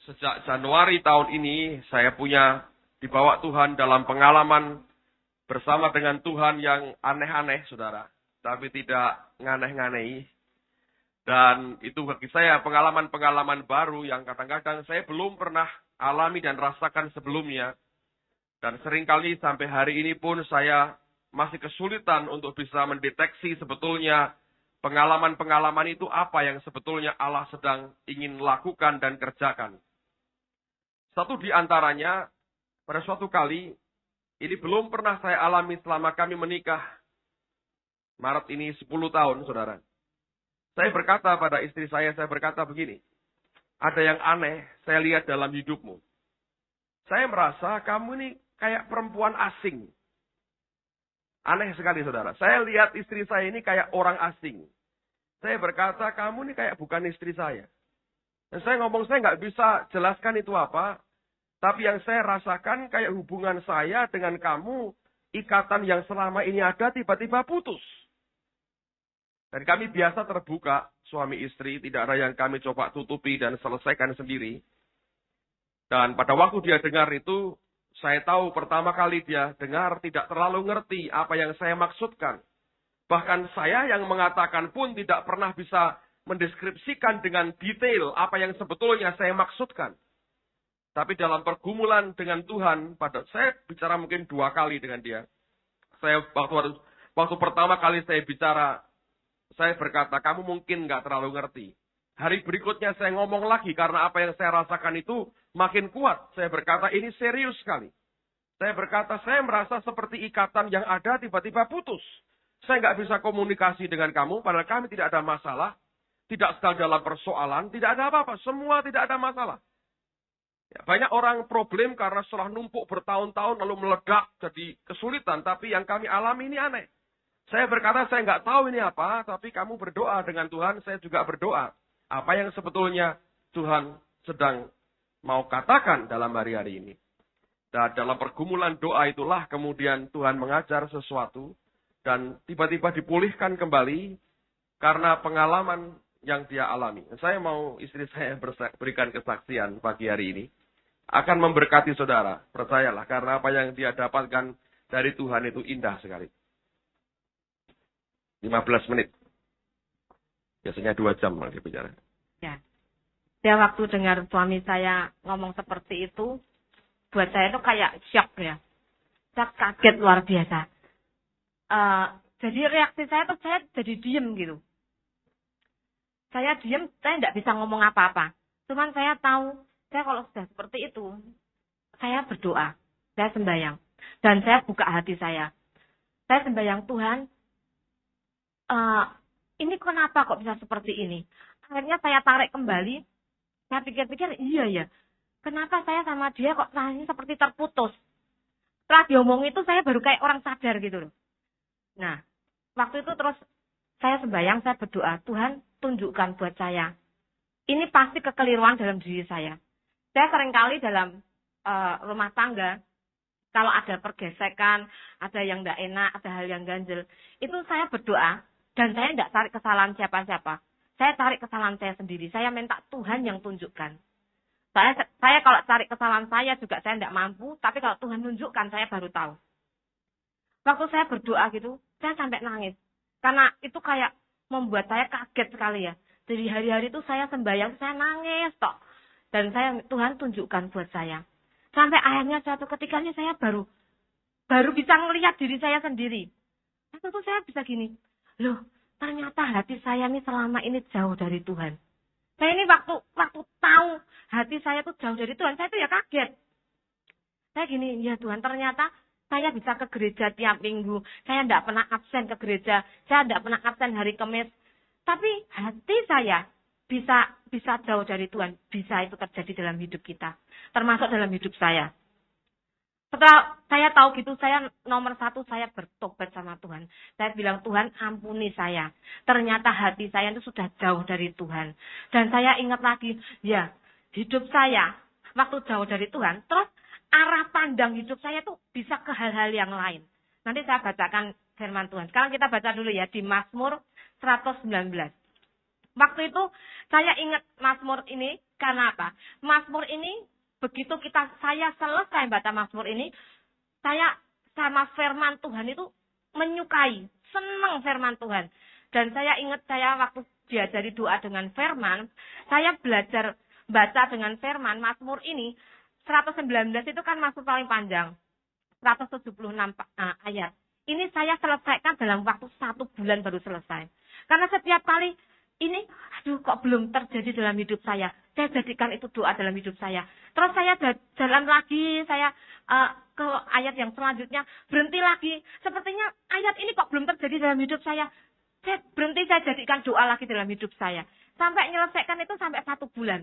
Sejak Januari tahun ini, saya punya dibawa Tuhan dalam pengalaman bersama dengan Tuhan yang aneh-aneh, saudara. Tapi tidak nganeh-nganehi. Dan itu bagi saya pengalaman-pengalaman baru yang kadang-kadang saya belum pernah alami dan rasakan sebelumnya. Dan seringkali sampai hari ini pun saya masih kesulitan untuk bisa mendeteksi sebetulnya pengalaman-pengalaman itu apa yang sebetulnya Allah sedang ingin lakukan dan kerjakan. Satu di antaranya, pada suatu kali, ini belum pernah saya alami selama kami menikah. Maret ini 10 tahun, saudara. Saya berkata pada istri saya berkata begini, ada yang aneh saya lihat dalam hidupmu. Saya merasa kamu ini kayak perempuan asing. Aneh sekali, saudara. Saya lihat istri saya ini kayak orang asing. Saya berkata, kamu ini kayak bukan istri saya. Dan saya ngomong, saya nggak bisa jelaskan itu apa. Tapi yang saya rasakan kayak hubungan saya dengan kamu, ikatan yang selama ini ada tiba-tiba putus. Dan kami biasa terbuka, suami istri, tidak ada yang kami coba tutupi dan selesaikan sendiri. Dan pada waktu dia dengar itu, saya tahu pertama kali dia dengar tidak terlalu ngerti apa yang saya maksudkan. Bahkan saya yang mengatakan pun tidak pernah bisa mendeskripsikan dengan detail apa yang sebetulnya saya maksudkan. Tapi dalam pergumulan dengan Tuhan, saya bicara mungkin 2 kali dengan dia. Waktu pertama kali saya bicara, saya berkata, kamu mungkin nggak terlalu ngerti. Hari berikutnya saya ngomong lagi, karena apa yang saya rasakan itu makin kuat. Saya berkata, ini serius sekali. Saya berkata, saya merasa seperti ikatan yang ada tiba-tiba putus. Saya nggak bisa komunikasi dengan kamu, padahal kami tidak ada masalah. Tidak sedang dalam persoalan, tidak ada apa-apa. Semua tidak ada masalah. Ya, banyak orang problem karena setelah numpuk bertahun-tahun lalu meledak jadi kesulitan. Tapi yang kami alami ini aneh. Saya berkata, saya nggak tahu ini apa, tapi kamu berdoa dengan Tuhan, saya juga berdoa. Apa yang sebetulnya Tuhan sedang mau katakan dalam hari-hari ini. Dan dalam pergumulan doa itulah kemudian Tuhan mengajar sesuatu. Dan tiba-tiba dipulihkan kembali karena pengalaman yang dia alami. Saya mau istri saya berikan kesaksian pagi hari ini. Akan memberkati saudara, percayalah. Karena apa yang dia dapatkan dari Tuhan itu indah sekali. 15 menit. Biasanya 2 jam dia bicara. Ya. Dia waktu dengar suami saya ngomong seperti itu, buat saya itu kayak shock ya. Saya kaget luar biasa. Jadi reaksi saya tuh saya jadi diem gitu. Saya diem, saya tidak bisa ngomong apa-apa. Cuman saya tahu, saya kalau sudah seperti itu, saya berdoa, saya sembahyang. Dan saya buka hati saya. Saya sembahyang, Tuhan, ini kenapa kok bisa seperti ini? Akhirnya saya tarik kembali, saya pikir-pikir, iya ya, kenapa saya sama dia kok rasanya seperti terputus? Setelah diomong itu saya baru kayak orang sadar gitu loh. Nah, waktu itu terus saya sembahyang, saya berdoa, Tuhan tunjukkan buat saya. Ini pasti kekeliruan dalam diri saya. Saya seringkali dalam rumah tangga, kalau ada pergesekan, ada yang tidak enak, ada hal yang ganjel, itu saya berdoa, dan saya tidak cari kesalahan siapa-siapa. Saya cari kesalahan saya sendiri. Saya minta Tuhan yang tunjukkan. Saya kalau cari kesalahan saya juga saya tidak mampu, tapi kalau Tuhan tunjukkan, saya baru tahu. Waktu saya berdoa gitu, saya sampai nangis. Karena itu kayak membuat saya kaget sekali ya. Jadi hari-hari itu saya sembahyang, saya nangis tok. Dan Tuhan tunjukkan buat saya. Sampai akhirnya suatu ketikanya saya baru bisa ngelihat diri saya sendiri. Waktu itu saya bisa gini, loh ternyata hati saya ini selama ini jauh dari Tuhan. Saya ini waktu tahu hati saya itu jauh dari Tuhan, saya itu ya kaget. Saya gini, ya Tuhan ternyata saya bisa ke gereja tiap minggu. Saya tidak pernah absen ke gereja. Saya tidak pernah absen hari Kamis. Tapi hati saya bisa jauh dari Tuhan. Bisa itu terjadi dalam hidup kita. Termasuk dalam hidup saya. Setelah saya tahu gitu, saya nomor 1 saya bertobat sama Tuhan. Saya bilang, Tuhan ampuni saya. Ternyata hati saya itu sudah jauh dari Tuhan. Dan saya ingat lagi, ya hidup saya waktu jauh dari Tuhan. Terus arah pandang hidup saya tuh bisa ke hal-hal yang lain. Nanti saya bacakan firman Tuhan. Sekarang kita baca dulu ya di Mazmur 119. Waktu itu saya ingat Mazmur ini karena apa? Mazmur ini begitu saya selesai baca Mazmur ini, saya sama firman Tuhan itu menyukai, senang firman Tuhan. Dan saya ingat saya waktu diajari doa dengan firman, saya belajar baca dengan firman. Mazmur ini 119 itu kan Mazmur paling panjang, 176 ayat. Ini saya selesaikan dalam waktu 1 bulan baru selesai. Karena setiap kali ini, aduh kok belum terjadi dalam hidup saya jadikan itu doa dalam hidup saya. Terus saya jalan lagi, saya ke ayat yang selanjutnya, berhenti lagi. Sepertinya ayat ini kok belum terjadi dalam hidup saya. Saya berhenti, saya jadikan doa lagi dalam hidup saya. Sampai menyelesaikan itu sampai 1 bulan.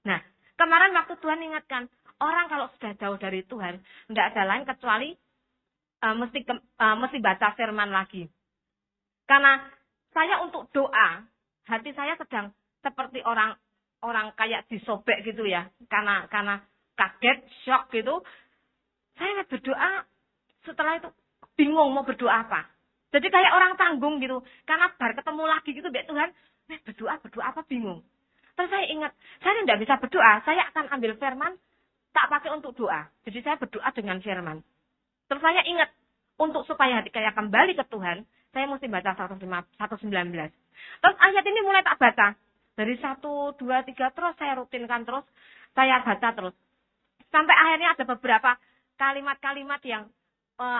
Nah, kemarin waktu Tuhan ingatkan, orang kalau sudah jauh dari Tuhan, tidak ada lain kecuali mesti baca firman lagi. Karena saya untuk doa, hati saya sedang seperti orang kayak disobek gitu ya. Karena kaget, shock gitu. Saya berdoa, setelah itu bingung mau berdoa apa. Jadi kayak orang tanggung gitu. Karena baru ketemu lagi gitu, Tuhan, berdoa apa bingung. Terus saya ingat, saya tidak bisa berdoa, saya akan ambil firman, tak pakai untuk doa. Jadi saya berdoa dengan firman. Terus saya ingat, untuk supaya hati saya kembali ke Tuhan, saya mesti baca 119. Terus ayat ini mulai tak baca. Dari 1, 2, 3 terus saya rutinkan terus. Saya baca terus. Sampai akhirnya ada beberapa kalimat-kalimat yang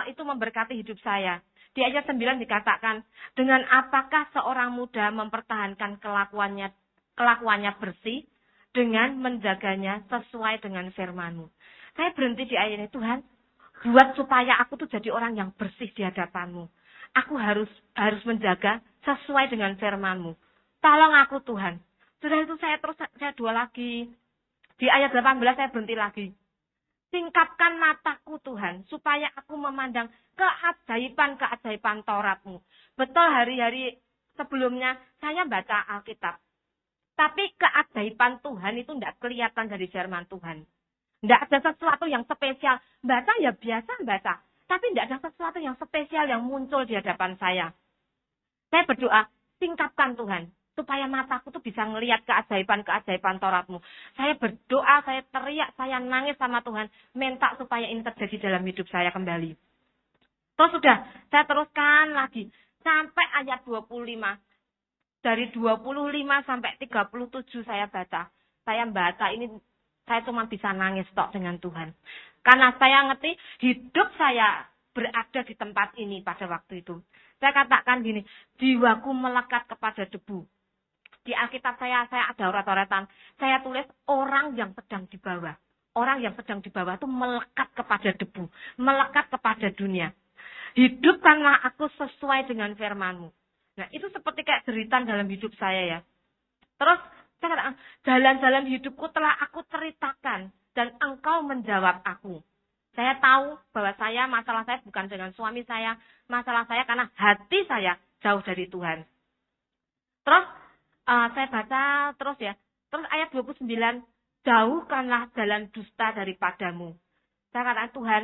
itu memberkati hidup saya. Di ayat 9 dikatakan, dengan apakah seorang muda mempertahankan kelakuannya bersih, dengan menjaganya sesuai dengan firman-Mu. Saya berhenti di ayat ini, Tuhan, buat supaya aku tuh jadi orang yang bersih di hadapan-Mu. Aku harus menjaga sesuai dengan firman-Mu. Tolong aku Tuhan. Sudah itu saya doa lagi. Di ayat 18 saya berhenti lagi. Singkapkan mataku Tuhan, supaya aku memandang keajaiban-keajaiban Taurat-Mu. Betul hari-hari sebelumnya saya baca Alkitab. Tapi keajaiban Tuhan itu tidak kelihatan dari firman Tuhan. Tidak ada sesuatu yang spesial. Baca ya biasa baca. Tapi tidak ada sesuatu yang spesial yang muncul di hadapan saya. Saya berdoa, singkapkan Tuhan. Supaya mataku tuh bisa ngelihat keajaiban-keajaiban Taurat-Mu. Saya berdoa, saya teriak, saya nangis sama Tuhan. Minta supaya ini terjadi dalam hidup saya kembali. Terus sudah, saya teruskan lagi. Sampai ayat 25. Dari 25 sampai 37 saya baca. Saya baca ini, saya cuma bisa nangis tok dengan Tuhan. Karena saya ngerti hidup saya berada di tempat ini pada waktu itu. Saya katakan gini, jiwaku melekat kepada debu. Di Alkitab saya ada urat-uratan. Saya tulis orang yang sedang di bawah. Orang yang sedang di bawah itu melekat kepada debu. Melekat kepada dunia. Hidupkanlah aku sesuai dengan firman-Mu. Nah itu seperti kayak jeritan dalam hidup saya ya. Terus saya katakan, jalan-jalan hidupku telah aku ceritakan. Dan engkau menjawab aku. Saya tahu bahwa masalah saya bukan dengan suami saya. Masalah saya karena hati saya jauh dari Tuhan. Terus saya baca terus ya. Terus ayat 29. Jauhkanlah jalan dusta daripadamu. Saya katakan Tuhan,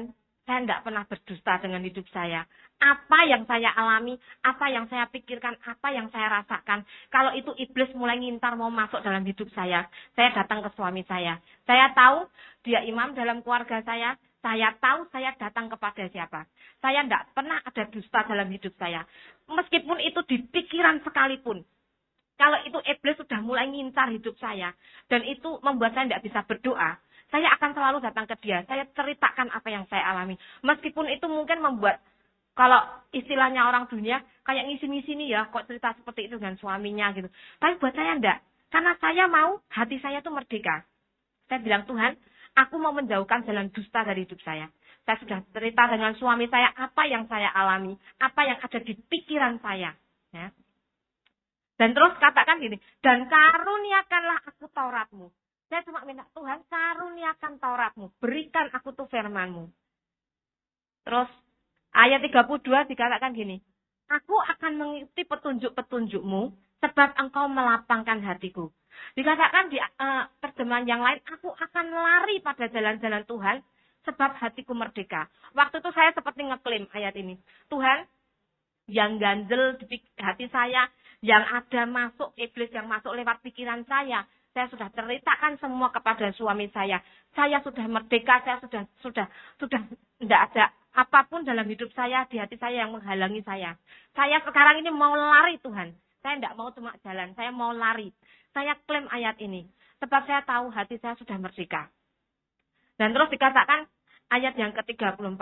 saya tidak pernah berdusta dengan hidup saya. Apa yang saya alami, apa yang saya pikirkan, apa yang saya rasakan. Kalau itu iblis mulai ngintar mau masuk dalam hidup saya datang ke suami saya. Saya tahu dia imam dalam keluarga saya. Saya tahu saya datang kepada siapa. Saya tidak pernah ada dusta dalam hidup saya. Meskipun itu di pikiran sekalipun. Kalau itu iblis sudah mulai ngincar hidup saya. Dan itu membuat saya tidak bisa berdoa. Saya akan selalu datang ke dia. Saya ceritakan apa yang saya alami. Meskipun itu mungkin membuat, kalau istilahnya orang dunia, kayak ngisi-ngisi nih ya, kok cerita seperti itu dengan suaminya gitu. Tapi buat saya enggak. Karena saya mau hati saya itu merdeka. Saya bilang, Tuhan, aku mau menjauhkan jalan dusta dari hidup saya. Saya sudah cerita dengan suami saya apa yang saya alami. Apa yang ada di pikiran saya. Ya. Dan terus katakan gini, dan karuniakanlah aku Taurat-Mu. Saya cuma minta, Tuhan karuniakan Taurat-Mu. Berikan aku tuh firman-Mu. Terus ayat 32 dikatakan gini, aku akan mengikuti petunjuk-petunjuk-Mu sebab engkau melapangkan hatiku. Dikatakan di terjemahan yang lain, aku akan lari pada jalan-jalan Tuhan sebab hatiku merdeka. Waktu itu saya seperti ngeklaim ayat ini. Tuhan, yang ganjel di hati saya, yang ada masuk, iblis yang masuk lewat pikiran saya sudah ceritakan semua kepada suami saya. Saya sudah merdeka, saya sudah tidak ada apapun dalam hidup saya, di hati saya yang menghalangi saya. Saya sekarang ini mau lari Tuhan. Saya tidak mau cuma jalan, saya mau lari. Saya klaim ayat ini. Sebab saya tahu hati saya sudah merdeka. Dan terus dikatakan ayat yang ke-34.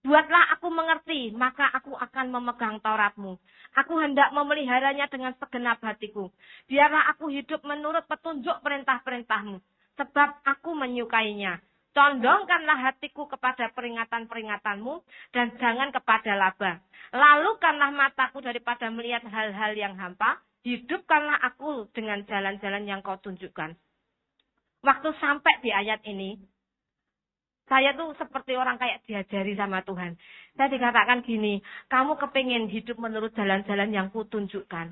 Buatlah aku mengerti, maka aku akan memegang Tauratmu. Aku hendak memeliharanya dengan segenap hatiku. Biarlah aku hidup menurut petunjuk perintah-perintahmu. Sebab aku menyukainya. Condongkanlah hatiku kepada peringatan-peringatanmu dan jangan kepada laba. Lalukanlah mataku daripada melihat hal-hal yang hampa. Hidupkanlah aku dengan jalan-jalan yang kau tunjukkan. Waktu sampai di ayat ini, saya tuh seperti orang kayak diajari sama Tuhan. Saya dikatakan gini, kamu kepingin hidup menurut jalan-jalan yang kutunjukkan.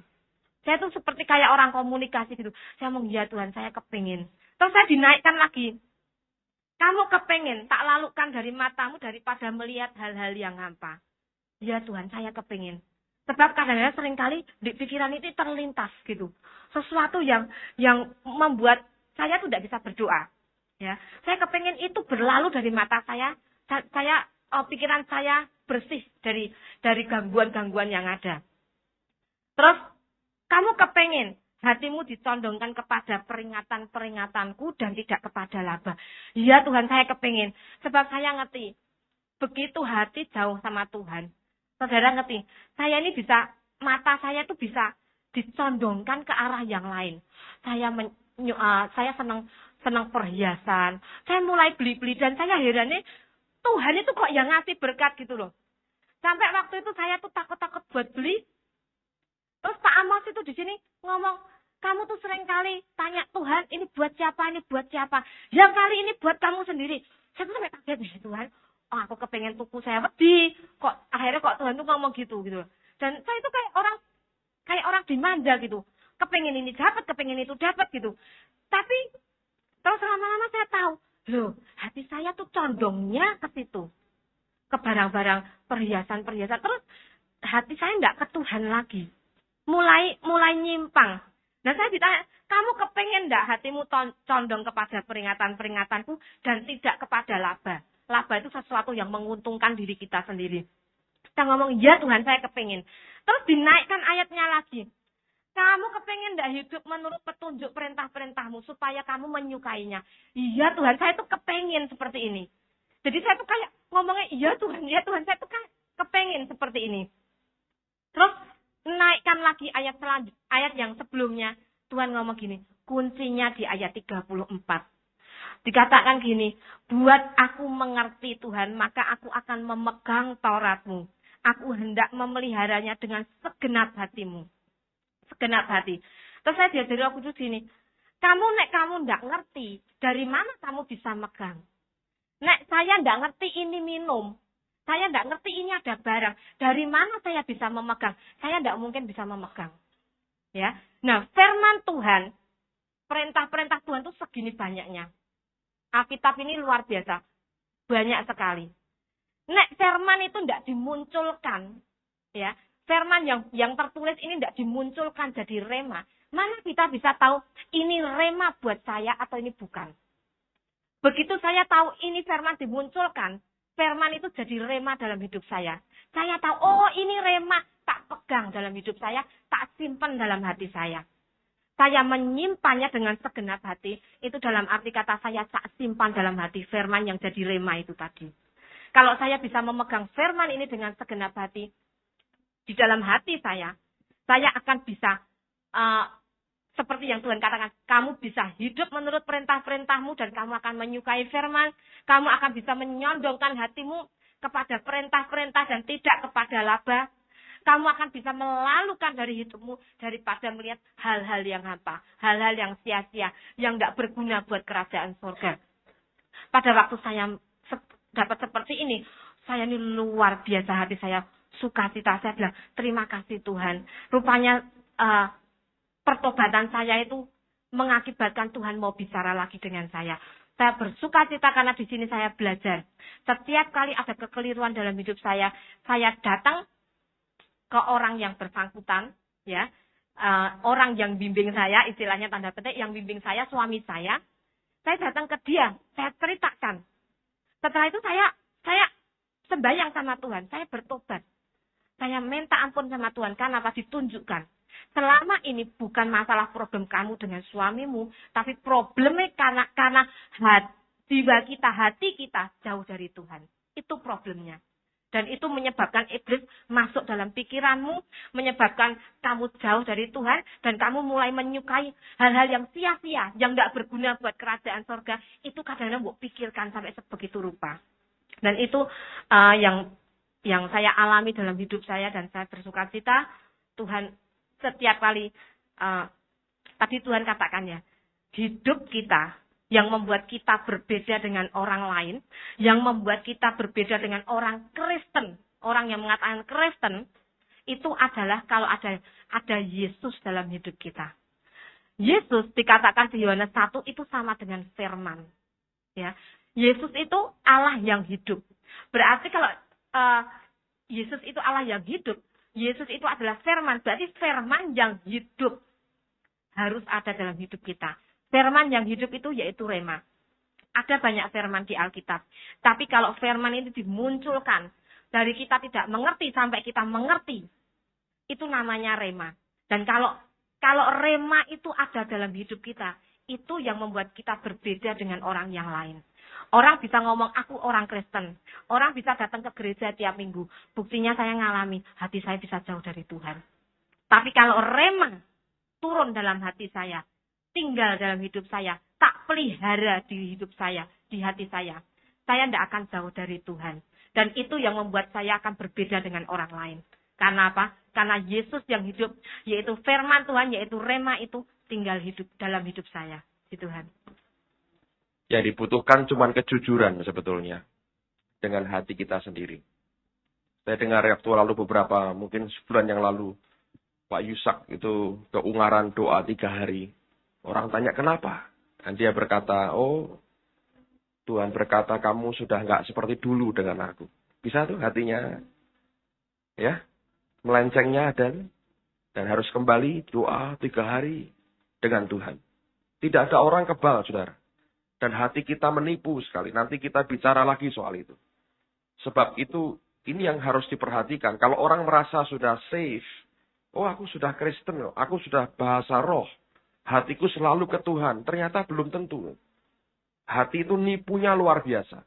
Saya tuh seperti kayak orang komunikasi gitu. Saya mau, ya Tuhan, saya kepingin. Terus saya dinaikkan lagi. Kamu kepingin, tak lalukan dari matamu daripada melihat hal-hal yang hampa. Ya Tuhan, saya kepingin. Sebab kadang-kadang seringkali di pikiran itu terlintas gitu. Sesuatu yang membuat saya tuh tidak bisa berdoa. Ya, saya kepingin itu berlalu dari mata saya. Pikiran saya bersih dari gangguan-gangguan yang ada. Terus, kamu kepingin hatimu dicondongkan kepada peringatan-peringatanku dan tidak kepada laba. Ya Tuhan, saya kepingin. Sebab saya ngerti, begitu hati jauh sama Tuhan. Saudara ngerti, saya ini bisa, mata saya itu bisa dicondongkan ke arah yang lain. Saya senang perhiasan. Saya mulai beli-beli dan saya herannya Tuhan itu kok yang ngasih berkat gitu loh. Sampai waktu itu saya tuh takut-takut buat beli. Terus Pak Amos itu di sini ngomong, kamu tuh sering kali tanya Tuhan, ini buat siapa, ini buat siapa. Yang kali ini buat kamu sendiri. Saya tuh sampai kaget nih Tuhan. Oh, aku kepengen tuku saya wedi. Akhirnya Tuhan tuh ngomong gitu. Dan saya itu kayak orang dimanja gitu. Kepengen ini dapat, kepengen itu dapat gitu. Tapi terus lama-lama saya tahu, loh, hati saya tuh condongnya ke situ. Ke barang-barang perhiasan-perhiasan. Terus hati saya enggak ke Tuhan lagi. Mulai nyimpang. Dan saya ditanya, kamu kepengen enggak hatimu condong kepada peringatan-peringatanku dan tidak kepada laba? Laba itu sesuatu yang menguntungkan diri kita sendiri. Kita ngomong, ya Tuhan, saya kepengen. Terus dinaikkan ayatnya lagi. Kamu kepengen enggak hidup menurut petunjuk perintah-perintahmu supaya kamu menyukainya? Iya Tuhan, saya tuh kepengen seperti ini. Jadi saya tuh kayak ngomongnya, iya Tuhan, saya tuh kan kepengen seperti ini. Terus naikkan lagi ayat yang sebelumnya. Tuhan ngomong gini, kuncinya di ayat 34. Dikatakan gini, buat aku mengerti Tuhan, maka aku akan memegang Tauratmu. Aku hendak memeliharanya dengan segenap hatimu. Segenap hati. Terus saya diajari aku tuh gini, kamu enggak ngerti, dari mana kamu bisa megang? Nek saya enggak ngerti ini minum, saya enggak ngerti ini ada barang, dari mana saya bisa memegang? Saya enggak mungkin bisa memegang. Ya. Nah, firman Tuhan, perintah-perintah Tuhan tuh segini banyaknya. Alkitab ini luar biasa. Banyak sekali. Nek firman itu enggak dimunculkan, ya. Firman yang tertulis ini tidak dimunculkan jadi rema. Mana kita bisa tahu ini rema buat saya atau ini bukan? Begitu saya tahu ini firman dimunculkan, firman itu jadi rema dalam hidup saya. Saya tahu, oh ini rema, tak pegang dalam hidup saya, tak simpan dalam hati saya. Saya menyimpannya dengan segenap hati, itu dalam arti kata saya tak simpan dalam hati firman yang jadi rema itu tadi. Kalau saya bisa memegang firman ini dengan segenap hati, di dalam hati saya akan bisa, seperti yang Tuhan katakan, kamu bisa hidup menurut perintah-perintahmu dan kamu akan menyukai firman, kamu akan bisa menyondongkan hatimu kepada perintah-perintah dan tidak kepada laba. Kamu akan bisa melalukan dari hidupmu daripada melihat hal-hal yang hampa, hal-hal yang sia-sia, yang tidak berguna buat kerajaan surga. Pada waktu saya dapat seperti ini, saya ini luar biasa hati saya, sukacita. Saya bilang, terima kasih Tuhan. Rupanya pertobatan saya itu mengakibatkan Tuhan mau bicara lagi dengan saya. Saya bersukacita karena di sini saya belajar. Setiap kali ada kekeliruan dalam hidup saya datang ke orang yang bersangkutan, ya, orang yang bimbing saya, istilahnya tanda petik, yang bimbing saya, suami saya datang ke dia, saya ceritakan. Setelah itu saya sembahyang sama Tuhan, saya bertobat. Saya minta ampun sama Tuhan, karena apa? Ditunjukkan. Selama ini bukan masalah problem kamu dengan suamimu, tapi problemnya karena hati kita jauh dari Tuhan. Itu problemnya. Dan itu menyebabkan iblis masuk dalam pikiranmu, menyebabkan kamu jauh dari Tuhan, dan kamu mulai menyukai hal-hal yang sia-sia, yang tidak berguna buat kerajaan surga. Itu kadang-kadang mau pikirkan sampai sebegitu rupa. Dan itu yang saya alami dalam hidup saya, dan saya bersuka cita. Tuhan setiap kali, tadi Tuhan katakan ya, hidup kita yang membuat kita berbeda dengan orang lain, yang membuat kita berbeda dengan orang Kristen, orang yang mengatakan Kristen, itu adalah kalau ada Yesus dalam hidup kita. Yesus dikatakan di Yohanes 1 itu sama dengan firman. Ya, Yesus itu Allah yang hidup. Berarti kalau Yesus itu Allah yang hidup, Yesus itu adalah firman, berarti firman yang hidup harus ada dalam hidup kita. Firman yang hidup itu yaitu rema. Ada banyak firman di Alkitab. Tapi kalau firman itu dimunculkan dari kita tidak mengerti sampai kita mengerti, itu namanya rema. Dan kalau rema itu ada dalam hidup kita, itu yang membuat kita berbeda dengan orang yang lain. Orang bisa ngomong, aku orang Kristen. Orang bisa datang ke gereja tiap minggu. Buktinya saya ngalami, hati saya bisa jauh dari Tuhan. Tapi kalau rema turun dalam hati saya, tinggal dalam hidup saya, tak pelihara di hidup saya, di hati saya tidak akan jauh dari Tuhan. Dan itu yang membuat saya akan berbeda dengan orang lain. Karena apa? Karena Yesus yang hidup, yaitu firman Tuhan, yaitu rema itu tinggal hidup dalam hidup saya. Di Tuhan. Ya, dibutuhkan cuma kejujuran sebetulnya dengan hati kita sendiri. Saya dengar waktu lalu mungkin sebulan yang lalu, Pak Yusak itu ke Ungaran doa 3 hari. Orang tanya kenapa? Dan dia berkata, oh Tuhan berkata kamu sudah nggak seperti dulu dengan aku. Bisa tuh hatinya ya melencengnya dan harus kembali doa 3 hari dengan Tuhan. Tidak ada orang kebal, saudara. Dan hati kita menipu sekali. Nanti kita bicara lagi soal itu. Sebab itu ini yang harus diperhatikan. Kalau orang merasa sudah safe, oh aku sudah Kristen, aku sudah bahasa roh. Hatiku selalu ke Tuhan. Ternyata belum tentu. Hati itu nipunya luar biasa.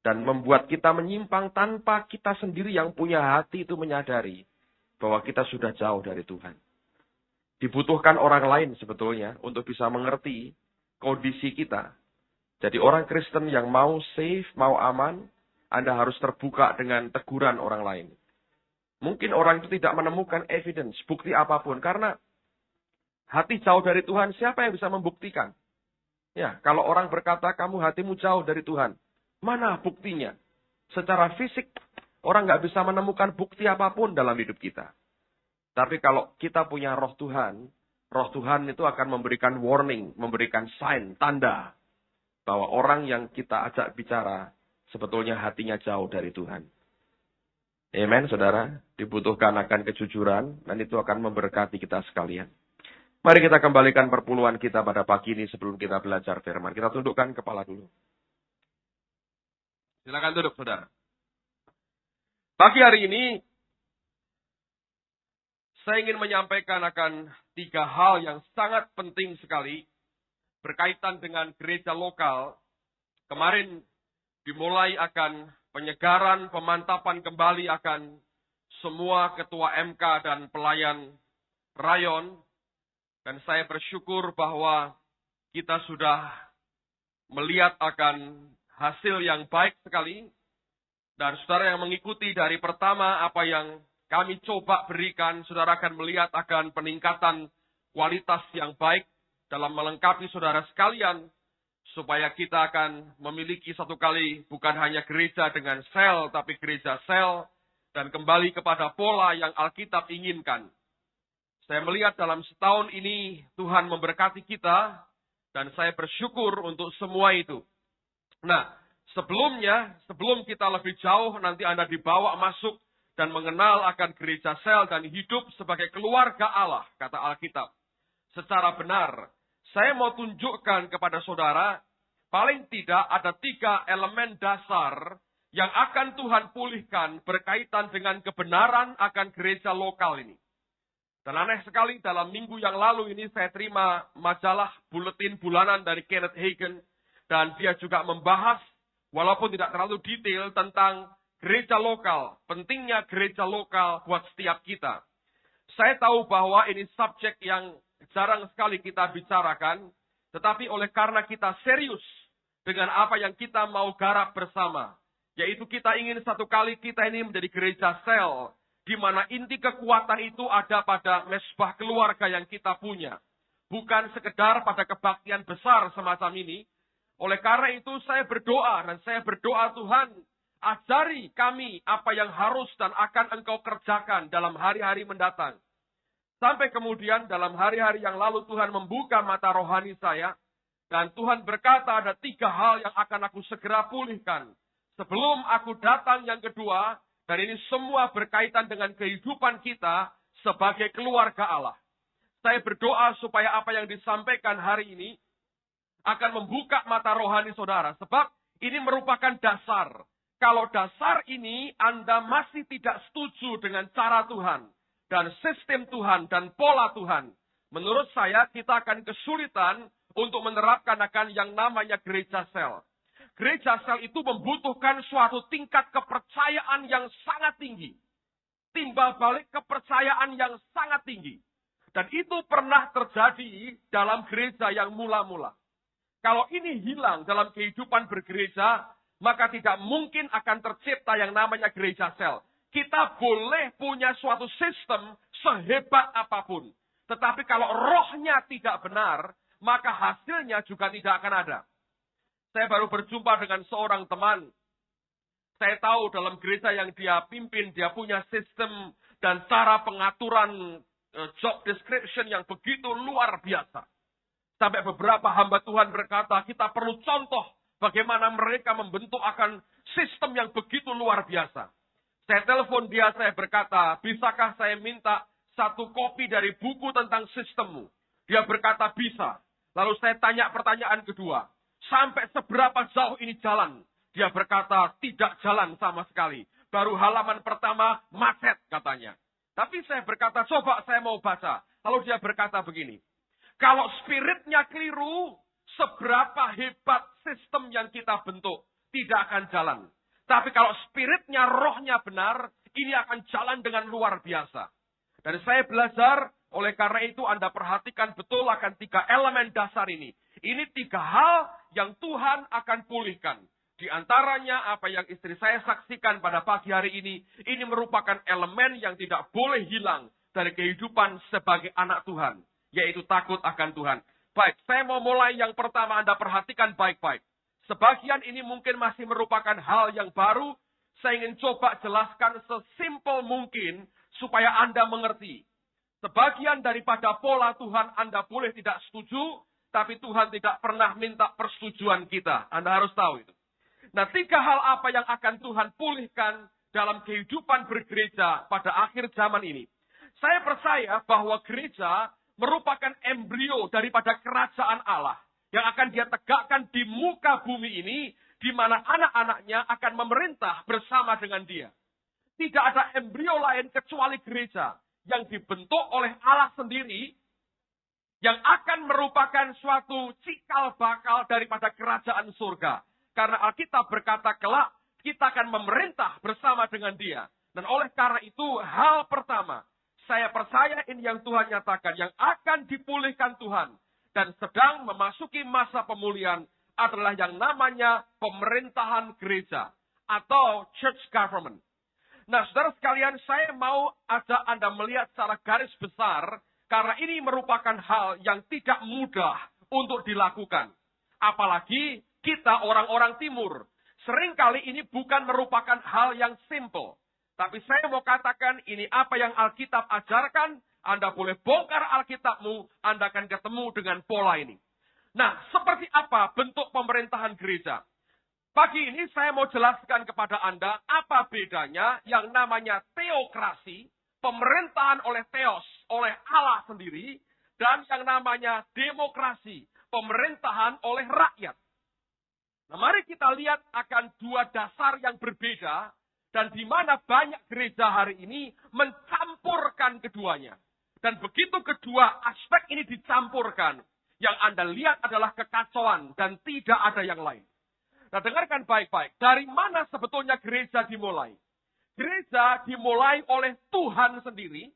Dan membuat kita menyimpang tanpa kita sendiri yang punya hati itu menyadari bahwa kita sudah jauh dari Tuhan. Dibutuhkan orang lain sebetulnya untuk bisa mengerti kondisi kita. Jadi orang Kristen yang mau safe, mau aman, Anda harus terbuka dengan teguran orang lain. Mungkin orang itu tidak menemukan evidence, bukti apapun. Karena hati jauh dari Tuhan, siapa yang bisa membuktikan? Ya, kalau orang berkata, kamu hatimu jauh dari Tuhan. Mana buktinya? Secara fisik, orang nggak bisa menemukan bukti apapun dalam hidup kita. Tapi kalau kita punya roh Tuhan itu akan memberikan warning, memberikan sign, tanda. Bahwa orang yang kita ajak bicara, sebetulnya hatinya jauh dari Tuhan. Amen, saudara. Dibutuhkan akan kejujuran, dan itu akan memberkati kita sekalian. Mari kita kembalikan perpuluhan kita pada pagi ini sebelum kita belajar firman. Kita tundukkan kepala dulu. Silakan duduk, saudara. Pagi hari ini, saya ingin menyampaikan akan 3 hal yang sangat penting sekali berkaitan dengan gereja lokal. Kemarin dimulai akan penyegaran, pemantapan kembali akan semua ketua MK dan pelayan rayon. Dan saya bersyukur bahwa kita sudah melihat akan hasil yang baik sekali. Dan saudara yang mengikuti dari pertama apa yang kami coba berikan, saudara akan melihat akan peningkatan kualitas yang baik dalam melengkapi saudara sekalian. Supaya kita akan memiliki satu kali bukan hanya gereja dengan sel, tapi gereja sel. Dan kembali kepada pola yang Alkitab inginkan. Saya melihat dalam setahun ini Tuhan memberkati kita dan saya bersyukur untuk semua itu. Nah, sebelum kita lebih jauh nanti Anda dibawa masuk dan mengenal akan gereja sel dan hidup sebagai keluarga Allah, kata Alkitab. Secara benar, saya mau tunjukkan kepada saudara, paling tidak ada 3 elemen dasar yang akan Tuhan pulihkan berkaitan dengan kebenaran akan gereja lokal ini. Dan aneh sekali, dalam minggu yang lalu ini saya terima majalah buletin bulanan dari Kenneth Hagin, dan dia juga membahas, walaupun tidak terlalu detail, tentang gereja lokal, pentingnya gereja lokal buat setiap kita. Saya tahu bahwa ini subjek yang jarang sekali kita bicarakan, tetapi oleh karena kita serius dengan apa yang kita mau garap bersama, yaitu kita ingin satu kali kita ini menjadi gereja sel, di mana inti kekuatan itu ada pada mesbah keluarga yang kita punya. Bukan sekedar pada kebaktian besar semacam ini. Oleh karena itu saya berdoa, dan saya berdoa Tuhan, ajari kami apa yang harus dan akan Engkau kerjakan dalam hari-hari mendatang. Sampai kemudian dalam hari-hari yang lalu Tuhan membuka mata rohani saya. Dan Tuhan berkata ada 3 hal yang akan aku segera pulihkan. Sebelum aku datang yang kedua, dan ini semua berkaitan dengan kehidupan kita sebagai keluarga Allah. Saya berdoa supaya apa yang disampaikan hari ini akan membuka mata rohani saudara. Sebab ini merupakan dasar. Kalau dasar ini Anda masih tidak setuju dengan cara Tuhan, dan sistem Tuhan, dan pola Tuhan, menurut saya kita akan kesulitan untuk menerapkan akan yang namanya gereja sel. Gereja sel itu membutuhkan suatu tingkat kepercayaan yang sangat tinggi. Timbal balik kepercayaan yang sangat tinggi. Dan itu pernah terjadi dalam gereja yang mula-mula. Kalau ini hilang dalam kehidupan bergereja, maka tidak mungkin akan tercipta yang namanya gereja sel. Kita boleh punya suatu sistem sehebat apapun. Tetapi kalau rohnya tidak benar, maka hasilnya juga tidak akan ada. Saya baru berjumpa dengan seorang teman. Saya tahu dalam gereja yang dia pimpin, dia punya sistem dan cara pengaturan job description yang begitu luar biasa. Sampai beberapa hamba Tuhan berkata, kita perlu contoh bagaimana mereka membentuk akan sistem yang begitu luar biasa. Saya telepon dia, saya berkata, bisakah saya minta 1 kopi dari buku tentang sistemmu? Dia berkata, bisa. Lalu saya tanya pertanyaan kedua, sampai seberapa jauh ini jalan? Dia berkata, tidak jalan sama sekali. Baru halaman pertama, macet katanya. Tapi saya berkata, coba saya mau baca. Lalu dia berkata begini, kalau spiritnya keliru, seberapa hebat sistem yang kita bentuk, tidak akan jalan. Tapi kalau spiritnya, rohnya benar, ini akan jalan dengan luar biasa. Dan saya belajar, oleh karena itu Anda perhatikan betul akan 3 elemen dasar ini. Ini 3 hal yang Tuhan akan pulihkan. Di antaranya apa yang istri saya saksikan pada pagi hari ini merupakan elemen yang tidak boleh hilang dari kehidupan sebagai anak Tuhan. Yaitu takut akan Tuhan. Baik, saya mau mulai yang pertama, Anda perhatikan baik-baik. Sebagian ini mungkin masih merupakan hal yang baru. Saya ingin coba jelaskan sesimpel mungkin supaya Anda mengerti. Sebagian daripada pola Tuhan Anda boleh tidak setuju, tapi Tuhan tidak pernah minta persetujuan kita. Anda harus tahu itu. Nah, 3 hal apa yang akan Tuhan pulihkan dalam kehidupan bergereja pada akhir zaman ini. Saya percaya bahwa gereja merupakan embrio daripada kerajaan Allah yang akan dia tegakkan di muka bumi ini, di mana anak-anaknya akan memerintah bersama dengan dia. Tidak ada embrio lain kecuali gereja yang dibentuk oleh Allah sendiri, yang akan merupakan suatu cikal bakal daripada kerajaan surga. Karena Alkitab berkata kelak kita akan memerintah bersama dengan dia. Dan oleh karena itu hal pertama, saya percaya ini yang Tuhan nyatakan, yang akan dipulihkan Tuhan dan sedang memasuki masa pemulihan adalah yang namanya pemerintahan gereja atau church government. Nah, saudara sekalian, saya mau ajak Anda melihat secara garis besar karena ini merupakan hal yang tidak mudah untuk dilakukan. Apalagi kita orang-orang timur. Seringkali ini bukan merupakan hal yang simple. Tapi saya mau katakan ini apa yang Alkitab ajarkan. Anda boleh bongkar Alkitabmu, Anda akan ketemu dengan pola ini. Nah, seperti apa bentuk pemerintahan gereja? Pagi ini saya mau jelaskan kepada Anda apa bedanya yang namanya teokrasi, pemerintahan oleh Theos, oleh Allah sendiri, dan yang namanya demokrasi, pemerintahan oleh rakyat. Nah, mari kita lihat akan dua dasar yang berbeda, dan di mana banyak gereja hari ini mencampurkan keduanya. Dan begitu kedua aspek ini dicampurkan, yang Anda lihat adalah kekacauan dan tidak ada yang lain. Nah, dengarkan baik-baik. Dari mana sebetulnya gereja dimulai? Gereja dimulai oleh Tuhan sendiri.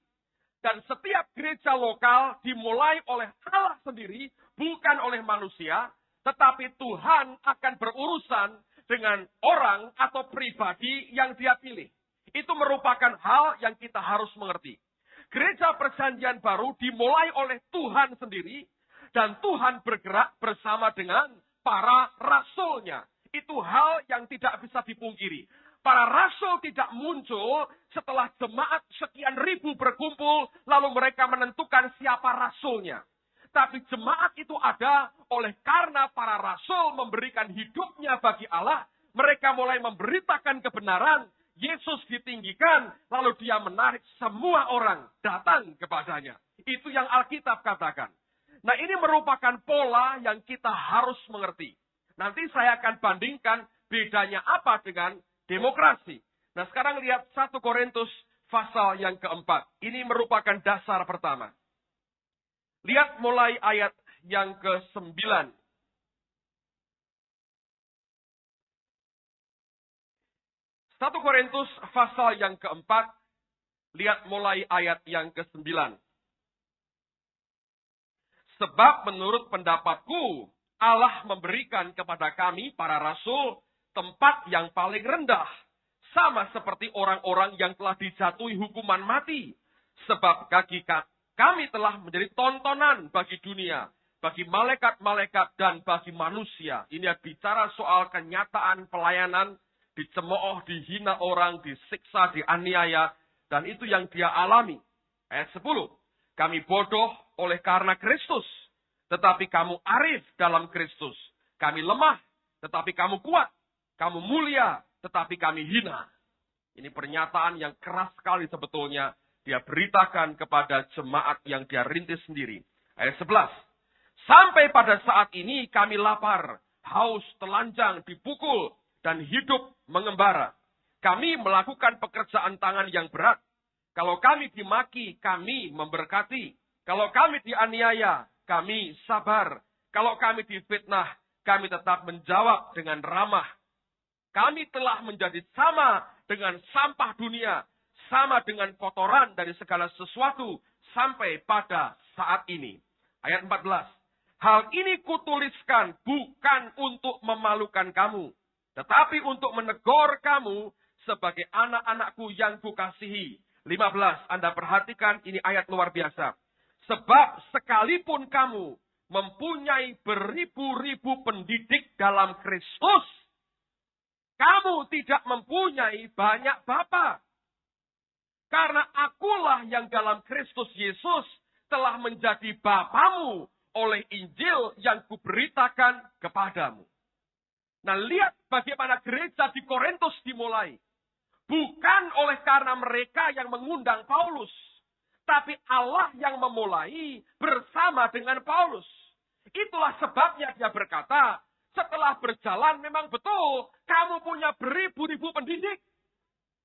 Dan setiap gereja lokal dimulai oleh Allah sendiri. Bukan oleh manusia. Tetapi Tuhan akan berurusan dengan orang atau pribadi yang Dia pilih. Itu merupakan hal yang kita harus mengerti. Gereja Perjanjian Baru dimulai oleh Tuhan sendiri. Dan Tuhan bergerak bersama dengan para rasulnya. Itu hal yang tidak bisa dipungkiri. Para rasul tidak muncul setelah jemaat sekian ribu berkumpul, lalu mereka menentukan siapa rasulnya. Tapi jemaat itu ada oleh karena para rasul memberikan hidupnya bagi Allah, mereka mulai memberitakan kebenaran, Yesus ditinggikan, lalu Dia menarik semua orang datang kepadanya. Itu yang Alkitab katakan. Nah, ini merupakan pola yang kita harus mengerti. Nanti saya akan bandingkan bedanya apa dengan demokrasi. Nah, sekarang lihat 1 Korintus pasal yang keempat. Ini merupakan dasar pertama. Lihat mulai ayat yang ke-9. 1 Korintus pasal yang keempat. Lihat mulai ayat yang ke-9. Sebab menurut pendapatku, Allah memberikan kepada kami, para rasul, tempat yang paling rendah. Sama seperti orang-orang yang telah dijatuhi hukuman mati. Sebab kaki kami telah menjadi tontonan bagi dunia, bagi malaikat-malaikat dan bagi manusia. Ini bicara soal kenyataan pelayanan, dicemooh, dihina orang, disiksa, dianiaya. Dan itu yang Dia alami. Ayat 10. Kami bodoh oleh karena Kristus. Tetapi kamu arif dalam Kristus. Kami lemah, tetapi kamu kuat. Kamu mulia, tetapi kami hina. Ini pernyataan yang keras sekali sebetulnya. Dia beritakan kepada jemaat yang Dia rintis sendiri. Ayat 11. Sampai pada saat ini kami lapar, haus, telanjang, dipukul, dan hidup mengembara. Kami melakukan pekerjaan tangan yang berat. Kalau kami dimaki, kami memberkati. Kalau kami dianiaya, kami sabar. Kalau kami difitnah, kami tetap menjawab dengan ramah. Kami telah menjadi sama dengan sampah dunia, sama dengan kotoran dari segala sesuatu, sampai pada saat ini. Ayat 14. Hal ini kutuliskan bukan untuk memalukan kamu, tetapi untuk menegur kamu sebagai anak-anakku yang kukasihi. 15. Anda perhatikan, ini ayat luar biasa. Sebab sekalipun kamu mempunyai beribu-ribu pendidik dalam Kristus, kamu tidak mempunyai banyak bapa. Karena akulah yang dalam Kristus Yesus telah menjadi bapamu oleh Injil yang kuberitakan kepadamu. Nah, lihat bagaimana gereja di Korintus dimulai. Bukan oleh karena mereka yang mengundang Paulus. Tapi Allah yang memulai bersama dengan Paulus. Itulah sebabnya Dia berkata, setelah berjalan memang betul, kamu punya beribu-ribu pendidik.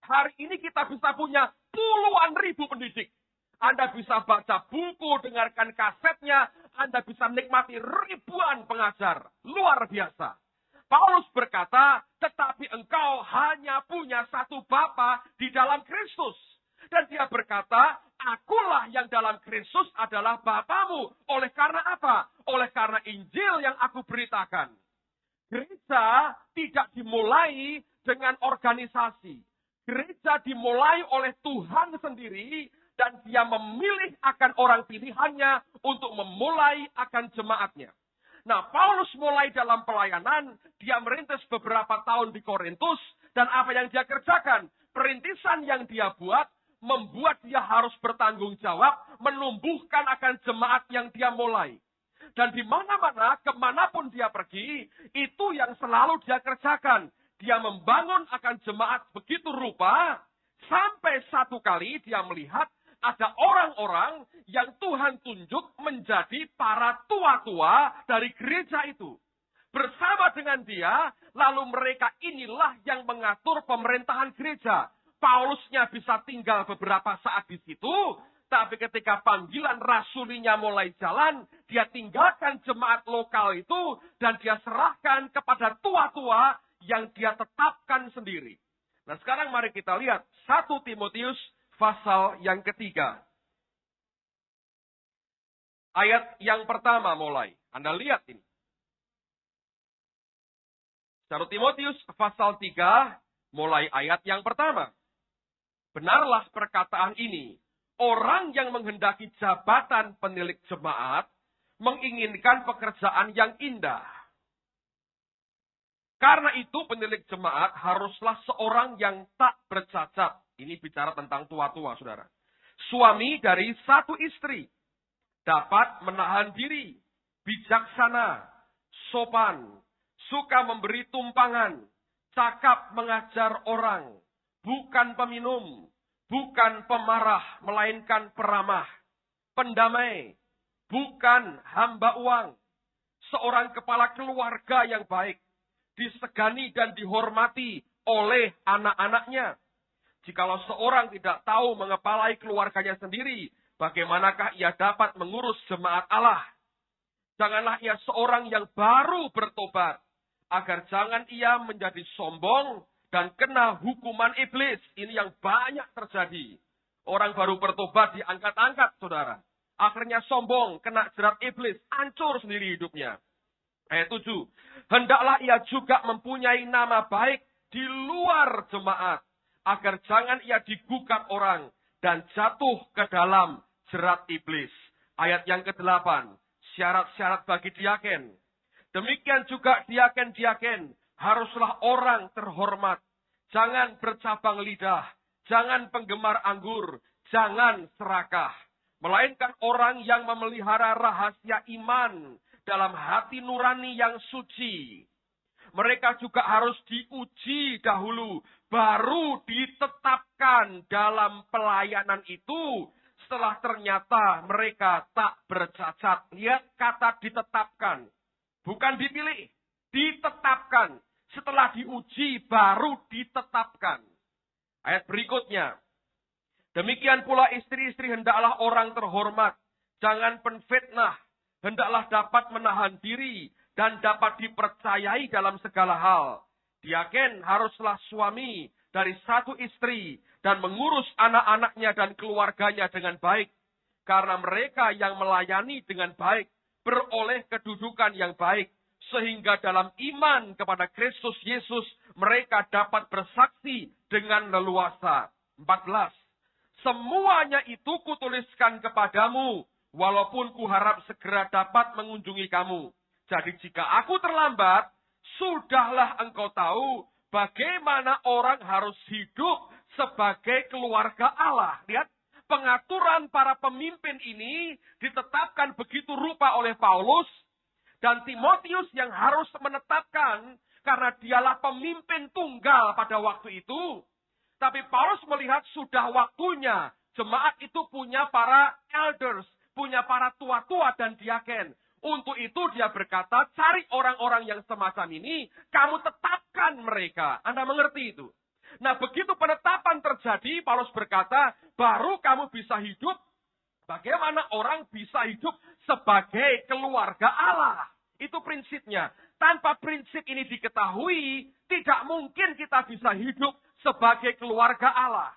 Hari ini kita bisa punya puluhan ribu pendidik. Anda bisa baca buku, dengarkan kasetnya, Anda bisa nikmati ribuan pengajar. Luar biasa. Paulus berkata, tetapi engkau hanya punya satu Bapa di dalam Kristus. Dan Dia berkata, akulah yang dalam Kristus adalah Bapamu. Oleh karena apa? Oleh karena Injil yang aku beritakan. Gereja tidak dimulai dengan organisasi. Gereja dimulai oleh Tuhan sendiri. Dan Dia memilih akan orang pilihannya untuk memulai akan jemaatnya. Nah, Paulus mulai dalam pelayanan. Dia merintis beberapa tahun di Korintus. Dan apa yang Dia kerjakan? Perintisan yang Dia buat membuat Dia harus bertanggung jawab, menumbuhkan akan jemaat yang Dia mulai. Dan di mana-mana, kemanapun dia pergi, itu yang selalu dia kerjakan. Dia membangun akan jemaat begitu rupa, sampai satu kali dia melihat ada orang-orang yang Tuhan tunjuk menjadi para tua-tua dari gereja itu. Bersama dengan dia, lalu mereka inilah yang mengatur pemerintahan gereja. Paulusnya bisa tinggal beberapa saat di situ, tapi ketika panggilan rasulinya mulai jalan, dia tinggalkan jemaat lokal itu dan dia serahkan kepada tua-tua yang dia tetapkan sendiri. Nah sekarang mari kita lihat 1 Timotius pasal yang ketiga. Ayat yang pertama mulai. Anda lihat ini. 1 Timotius pasal 3 mulai ayat yang pertama. Benarlah perkataan ini. Orang yang menghendaki jabatan penilik jemaat menginginkan pekerjaan yang indah. Karena itu penilik jemaat haruslah seorang yang tak bercacat. Ini bicara tentang tua-tua, saudara. Suami dari satu istri. Dapat menahan diri. Bijaksana. Sopan. Suka memberi tumpangan. Cakap mengajar orang. Bukan peminum. Bukan pemarah, melainkan peramah. Pendamai. Bukan hamba uang. Seorang kepala keluarga yang baik. Disegani dan dihormati oleh anak-anaknya. Jikalau seorang tidak tahu mengepalai keluarganya sendiri, bagaimanakah ia dapat mengurus jemaat Allah? Janganlah ia seorang yang baru bertobat, agar jangan ia menjadi sombong dan kena hukuman iblis. Ini yang banyak terjadi. Orang baru bertobat diangkat-angkat, saudara. Akhirnya sombong, kena jerat iblis, hancur sendiri hidupnya. Ayat 7. Hendaklah ia juga mempunyai nama baik di luar jemaat, agar jangan ia digugat orang dan jatuh ke dalam jerat iblis. Ayat yang ke-8. Syarat-syarat bagi diaken. Demikian juga diaken-diaken haruslah orang terhormat. Jangan bercabang lidah. Jangan penggemar anggur. Jangan serakah. Melainkan orang yang memelihara rahasia iman dalam hati nurani yang suci. Mereka juga harus diuji dahulu. Baru ditetapkan dalam pelayanan itu. Setelah ternyata mereka tak bercacat. Lihat kata ditetapkan. Bukan dipilih. Ditetapkan. Setelah diuji baru ditetapkan. Ayat berikutnya. Demikian pula istri-istri hendaklah orang terhormat. Jangan penfitnah. Hendaklah dapat menahan diri. Dan dapat dipercayai dalam segala hal. Diaken haruslah suami dari satu istri. Dan mengurus anak-anaknya dan keluarganya dengan baik. Karena mereka yang melayani dengan baik. Beroleh kedudukan yang baik. Sehingga dalam iman kepada Kristus Yesus, mereka dapat bersaksi dengan leluasa. 14. Semuanya itu kutuliskan kepadamu, walaupun kuharap segera dapat mengunjungi kamu. Jadi jika aku terlambat, sudahlah engkau tahu bagaimana orang harus hidup sebagai keluarga Allah. Lihat, pengaturan para pemimpin ini ditetapkan begitu rupa oleh Paulus. Dan Timotius yang harus menetapkan karena dialah pemimpin tunggal pada waktu itu. Tapi Paulus melihat sudah waktunya jemaat itu punya para elders, punya para tua-tua dan diaken. Untuk itu dia berkata, cari orang-orang yang semacam ini, kamu tetapkan mereka. Anda mengerti itu? Nah begitu penetapan terjadi, Paulus berkata, baru kamu bisa hidup. Bagaimana orang bisa hidup sebagai keluarga Allah? Itu prinsipnya. Tanpa prinsip ini diketahui, tidak mungkin kita bisa hidup sebagai keluarga Allah.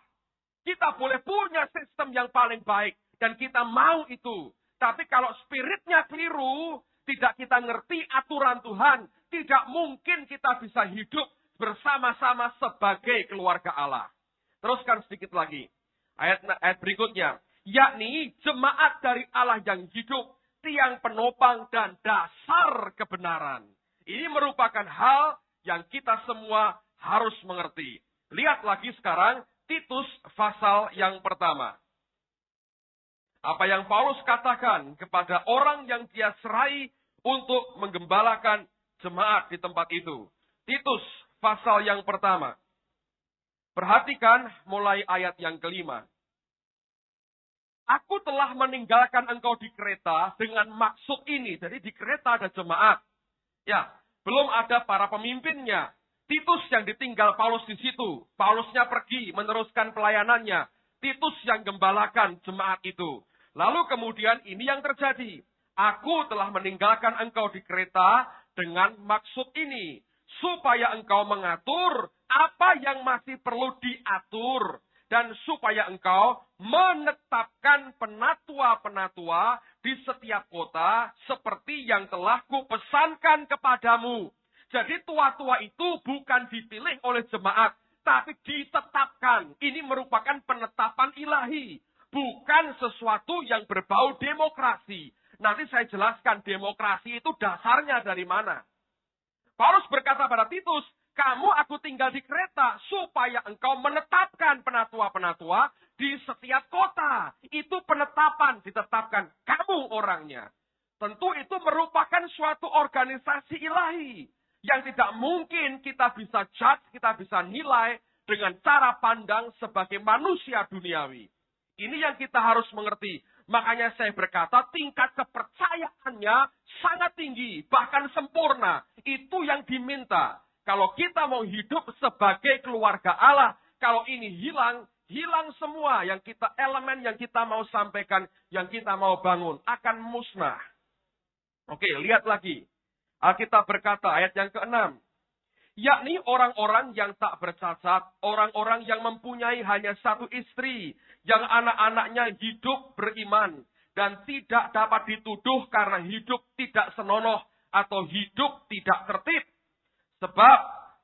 Kita boleh punya sistem yang paling baik. Dan kita mau itu. Tapi kalau spiritnya keliru, tidak kita ngerti aturan Tuhan, tidak mungkin kita bisa hidup bersama-sama sebagai keluarga Allah. Teruskan sedikit lagi. Ayat berikutnya. Yakni jemaat dari Allah yang hidup, tiang penopang dan dasar kebenaran. Ini merupakan hal yang kita semua harus mengerti. Lihat lagi sekarang Titus pasal yang pertama. Apa yang Paulus katakan kepada orang yang dia serai untuk menggembalakan jemaat di tempat itu. Titus pasal yang pertama. Perhatikan mulai ayat yang kelima. Aku telah meninggalkan engkau di Kreta dengan maksud ini. Jadi di Kreta ada jemaat. Ya, belum ada para pemimpinnya. Titus yang ditinggal Paulus di situ. Paulusnya pergi meneruskan pelayanannya. Titus yang gembalakan jemaat itu. Lalu kemudian ini yang terjadi. Aku telah meninggalkan engkau di Kreta dengan maksud ini. Supaya engkau mengatur apa yang masih perlu diatur. Dan supaya engkau menetapkan penatua-penatua di setiap kota seperti yang telah kupesankan kepadamu. Jadi tua-tua itu bukan dipilih oleh jemaat, tapi ditetapkan. Ini merupakan penetapan ilahi. Bukan sesuatu yang berbau demokrasi. Nanti saya jelaskan demokrasi itu dasarnya dari mana. Paulus berkata pada Titus, kamu aku tinggal di Kreta supaya engkau menetapkan penatua-penatua di setiap kota. Itu penetapan, ditetapkan kamu orangnya. Tentu itu merupakan suatu organisasi ilahi. Yang tidak mungkin kita bisa judge, kita bisa nilai dengan cara pandang sebagai manusia duniawi. Ini yang kita harus mengerti. Makanya saya berkata tingkat kepercayaannya sangat tinggi, bahkan sempurna. Itu yang diminta. Kalau kita mau hidup sebagai keluarga Allah, kalau ini hilang, hilang semua yang kita elemen yang kita mau sampaikan, yang kita mau bangun akan musnah. Oke, lihat lagi. Alkitab berkata ayat yang ke-6. Yakni orang-orang yang tak bercacat, orang-orang yang mempunyai hanya satu istri, yang anak-anaknya hidup beriman, dan tidak dapat dituduh karena hidup tidak senonoh atau hidup tidak tertib. Sebab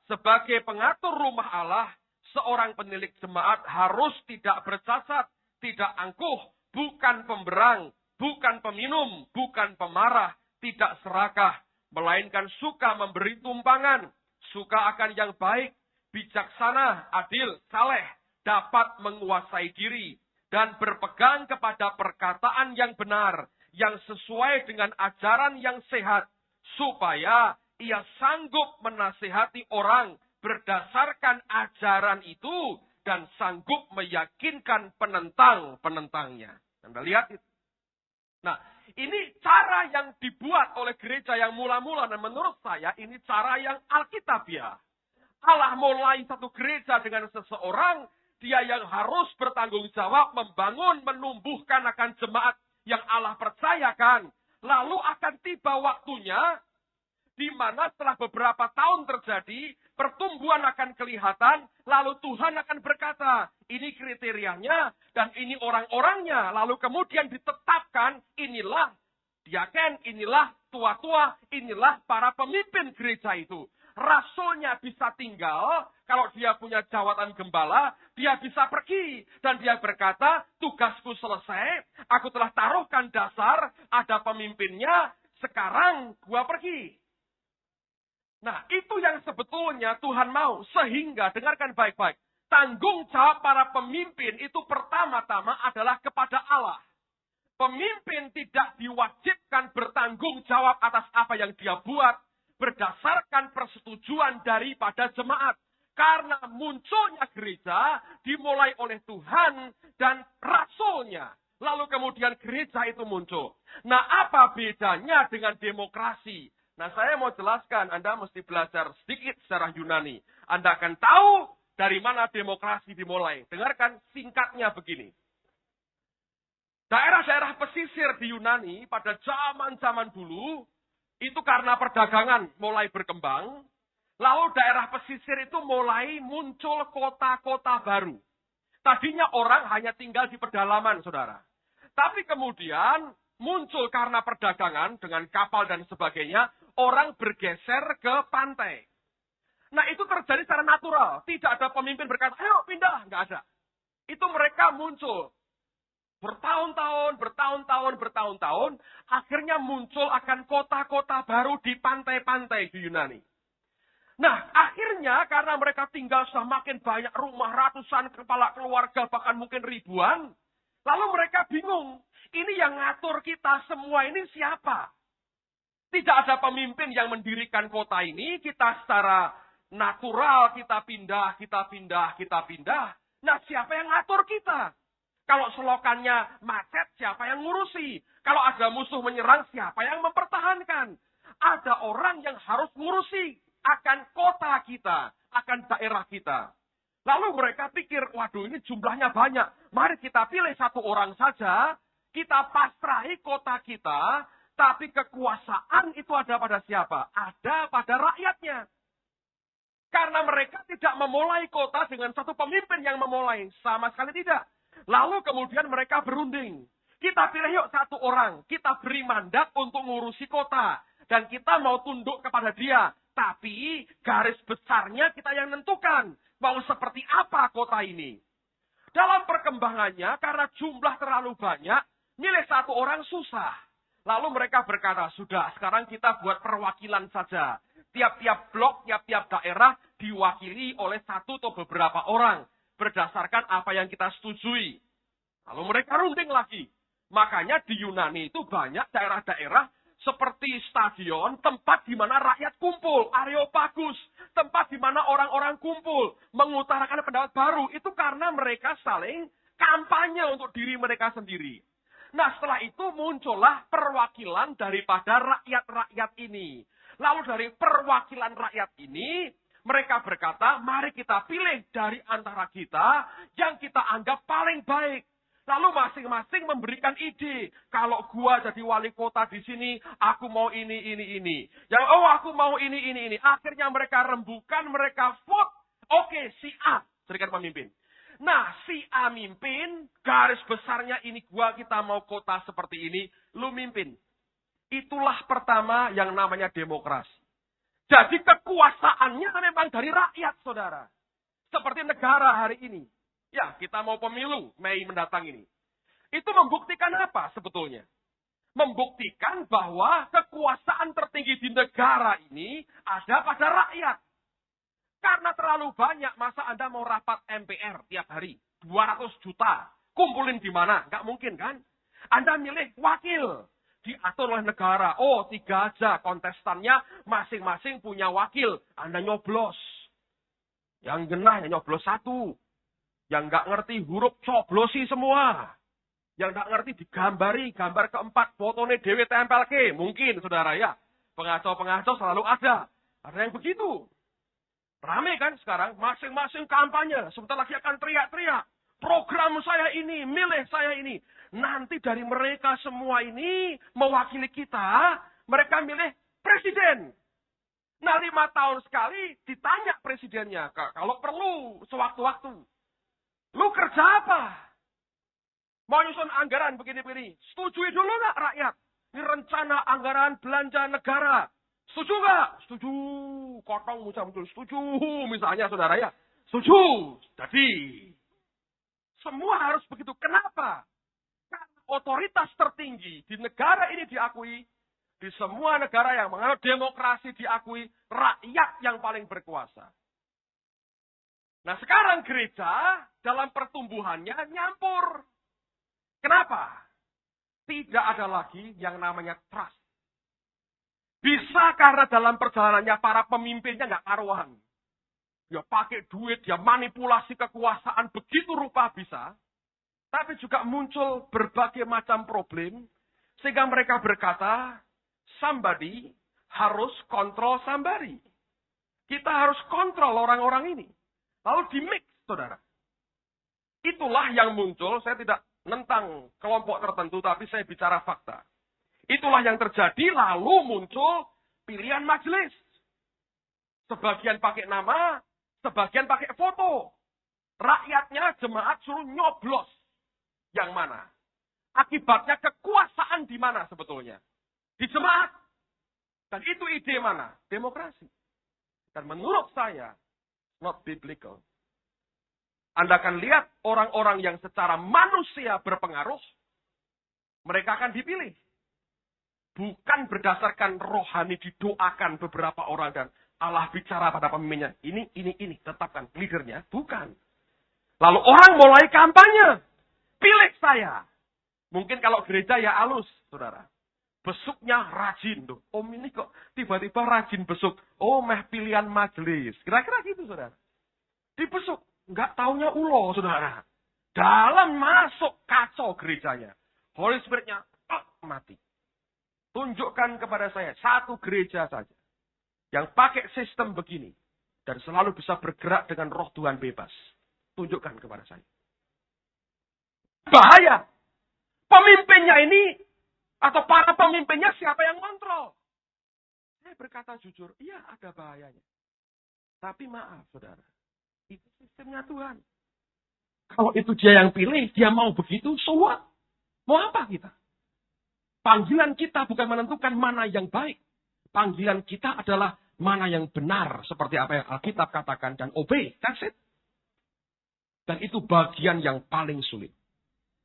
sebagai pengatur rumah Allah, seorang penilik jemaat harus tidak bercacat, tidak angkuh, bukan pemberang, bukan peminum, bukan pemarah, tidak serakah, melainkan suka memberi tumpangan, suka akan yang baik, bijaksana, adil, saleh, dapat menguasai diri, dan berpegang kepada perkataan yang benar, yang sesuai dengan ajaran yang sehat, supaya ia sanggup menasihati orang berdasarkan ajaran itu, dan sanggup meyakinkan penentang-penentangnya. Anda lihat itu. Nah, ini cara yang dibuat oleh gereja yang mula-mula, dan menurut saya ini cara yang alkitabiah. Allah mulai satu gereja dengan seseorang, dia yang harus bertanggung jawab membangun, menumbuhkan akan jemaat yang Allah percayakan. Lalu akan tiba waktunya, di mana setelah beberapa tahun terjadi, pertumbuhan akan kelihatan, lalu Tuhan akan berkata, ini kriterianya, dan ini orang-orangnya. Lalu kemudian ditetapkan, inilah diaken, inilah tua-tua, inilah para pemimpin gereja itu. Rasulnya bisa tinggal, kalau dia punya jawatan gembala, dia bisa pergi. Dan dia berkata, tugasku selesai, aku telah taruhkan dasar, ada pemimpinnya, sekarang gua pergi. Nah, itu yang sebetulnya Tuhan mau. Sehingga, dengarkan baik-baik. Tanggung jawab para pemimpin itu pertama-tama adalah kepada Allah. Pemimpin tidak diwajibkan bertanggung jawab atas apa yang dia buat berdasarkan persetujuan daripada jemaat. Karena munculnya gereja dimulai oleh Tuhan dan Rasulnya. Lalu kemudian gereja itu muncul. Nah, apa bedanya dengan demokrasi? Nah, saya mau jelaskan, Anda mesti belajar sedikit sejarah Yunani. Anda akan tahu dari mana demokrasi dimulai. Dengarkan singkatnya begini. Daerah-daerah pesisir di Yunani pada zaman-zaman dulu, itu karena perdagangan mulai berkembang. Lalu daerah pesisir itu mulai muncul kota-kota baru. Tadinya orang hanya tinggal di pedalaman, saudara. Tapi kemudian muncul karena perdagangan dengan kapal dan sebagainya, orang bergeser ke pantai. Nah, itu terjadi secara natural. Tidak ada pemimpin berkata, ayo pindah. Nggak ada. Itu mereka muncul. Bertahun-tahun. Akhirnya muncul akan kota-kota baru di pantai-pantai di Yunani. Nah, akhirnya karena mereka tinggal sudah makin banyak rumah, ratusan kepala keluarga, bahkan mungkin ribuan. Lalu mereka bingung. Ini yang ngatur kita semua ini siapa? Tidak ada pemimpin yang mendirikan kota ini. Kita secara natural, kita pindah. Nah, siapa yang ngatur kita? Kalau selokannya macet, siapa yang ngurusi? Kalau ada musuh menyerang, siapa yang mempertahankan? Ada orang yang harus ngurusi akan kota kita, akan daerah kita. Lalu mereka pikir, waduh ini jumlahnya banyak. Mari kita pilih satu orang saja, kita pasrahi kota kita, tapi kekuasaan itu ada pada siapa? Ada pada rakyatnya. Karena mereka tidak memulai kota dengan satu pemimpin yang memulai. Sama sekali tidak. Lalu kemudian mereka berunding. Kita pilih yuk satu orang. Kita beri mandat untuk ngurusi kota. Dan kita mau tunduk kepada dia. Tapi garis besarnya kita yang menentukan. Mau seperti apa kota ini. Dalam perkembangannya, karena jumlah terlalu banyak, milih satu orang susah. Lalu mereka berkata, sudah sekarang kita buat perwakilan saja. Tiap-tiap blok, tiap-tiap daerah diwakili oleh satu atau beberapa orang. Berdasarkan apa yang kita setujui. Lalu mereka runding lagi. Makanya di Yunani itu banyak daerah-daerah seperti stadion, tempat di mana rakyat kumpul. Areopagus, tempat di mana orang-orang kumpul. Mengutarakan pendapat baru. Itu karena mereka saling kampanye untuk diri mereka sendiri. Nah, setelah itu muncullah perwakilan daripada rakyat-rakyat ini. Lalu dari perwakilan rakyat ini, mereka berkata, mari kita pilih dari antara kita yang kita anggap paling baik. Lalu masing-masing memberikan ide. Kalau gua jadi wali kota di sini, aku mau ini. Yang, aku mau ini. Akhirnya mereka rembukan, mereka vote. Oke, si A jadikan pemimpin. Nah, si A mimpin, garis besarnya ini kita mau kota seperti ini, lu mimpin. Itulah pertama yang namanya demokrasi. Jadi kekuasaannya memang dari rakyat, saudara. Seperti negara hari ini. Ya, kita mau pemilu Mei mendatang ini. Itu membuktikan apa sebetulnya? Membuktikan bahwa kekuasaan tertinggi di negara ini ada pada rakyat. Karena terlalu banyak, masa Anda mau rapat MPR tiap hari? 200 juta. Kumpulin di mana? Nggak mungkin kan? Anda milih wakil. Diatur oleh negara. Oh, 3 aja kontestannya masing-masing punya wakil. Anda nyoblos. Yang genah ya nyoblos 1. Yang nggak ngerti huruf coblosi semua. Yang nggak ngerti digambari. Gambar keempat fotonya dewe tempel ke. Mungkin, saudara ya. Pengacau-pengacau selalu ada. Ada yang begitu. Rame kan sekarang, masing-masing kampanye. Sebentar lagi akan teriak-teriak. Program saya ini, milih saya ini. Nanti dari mereka semua ini mewakili kita, mereka milih presiden. Nah 5 tahun sekali ditanya presidennya. Kalau perlu, sewaktu-waktu. Lu kerja apa? Mau nyusun anggaran begini-begini. Setujui dulu nggak rakyat? Ini rencana anggaran belanja negara. Setuju nggak? Setuju. Kotong muncul. Setuju. Misalnya saudara ya. Setuju. Jadi. Semua harus begitu. Kenapa? Karena otoritas tertinggi di negara ini diakui. Di semua negara yang menganut demokrasi diakui. Rakyat yang paling berkuasa. Nah sekarang gereja dalam pertumbuhannya nyampur. Kenapa? Tidak ada lagi yang namanya trust. Bisa karena dalam perjalanannya para pemimpinnya nggak karuan. Dia pakai duit, dia manipulasi kekuasaan begitu rupa bisa. Tapi juga muncul berbagai macam problem. Sehingga mereka berkata, somebody harus kontrol somebody. Kita harus kontrol orang-orang ini. Lalu di-mix, saudara. Itulah yang muncul, saya tidak nentang kelompok tertentu, tapi saya bicara fakta. Itulah yang terjadi, lalu muncul pilihan majelis. Sebagian pakai nama, sebagian pakai foto. Rakyatnya jemaat suruh nyoblos. Yang mana? Akibatnya kekuasaan di mana sebetulnya? Di jemaat. Dan itu ide mana? Demokrasi. Dan menurut saya, not biblical. Anda akan lihat orang-orang yang secara manusia berpengaruh, mereka akan dipilih. Bukan berdasarkan rohani didoakan beberapa orang dan Allah bicara pada pemimpinnya. Ini, tetapkan leadernya. Bukan. Lalu orang mulai kampanye. pilih saya. Mungkin kalau gereja ya halus, saudara. Besuknya rajin tuh. Om ini kok tiba-tiba rajin besuk. Oh, meh pilihan majelis. Kira-kira gitu, saudara. Dibesuk. Nggak taunya ulo, saudara. Dalam masuk kacau gerejanya. Holy Spirit-nya mati. Tunjukkan kepada saya satu gereja saja. Yang pakai sistem begini. Dan selalu bisa bergerak dengan roh Tuhan bebas. Tunjukkan kepada saya. Bahaya. Pemimpinnya ini, atau para pemimpinnya siapa yang kontrol? Saya berkata jujur, iya ada bahayanya. Tapi maaf saudara, itu sistemnya Tuhan. Kalau itu dia yang pilih, dia mau begitu, so what? Mau apa kita? Panggilan kita bukan menentukan mana yang baik. Panggilan kita adalah mana yang benar. Seperti apa yang Alkitab katakan dan obey. That's it. Dan itu bagian yang paling sulit.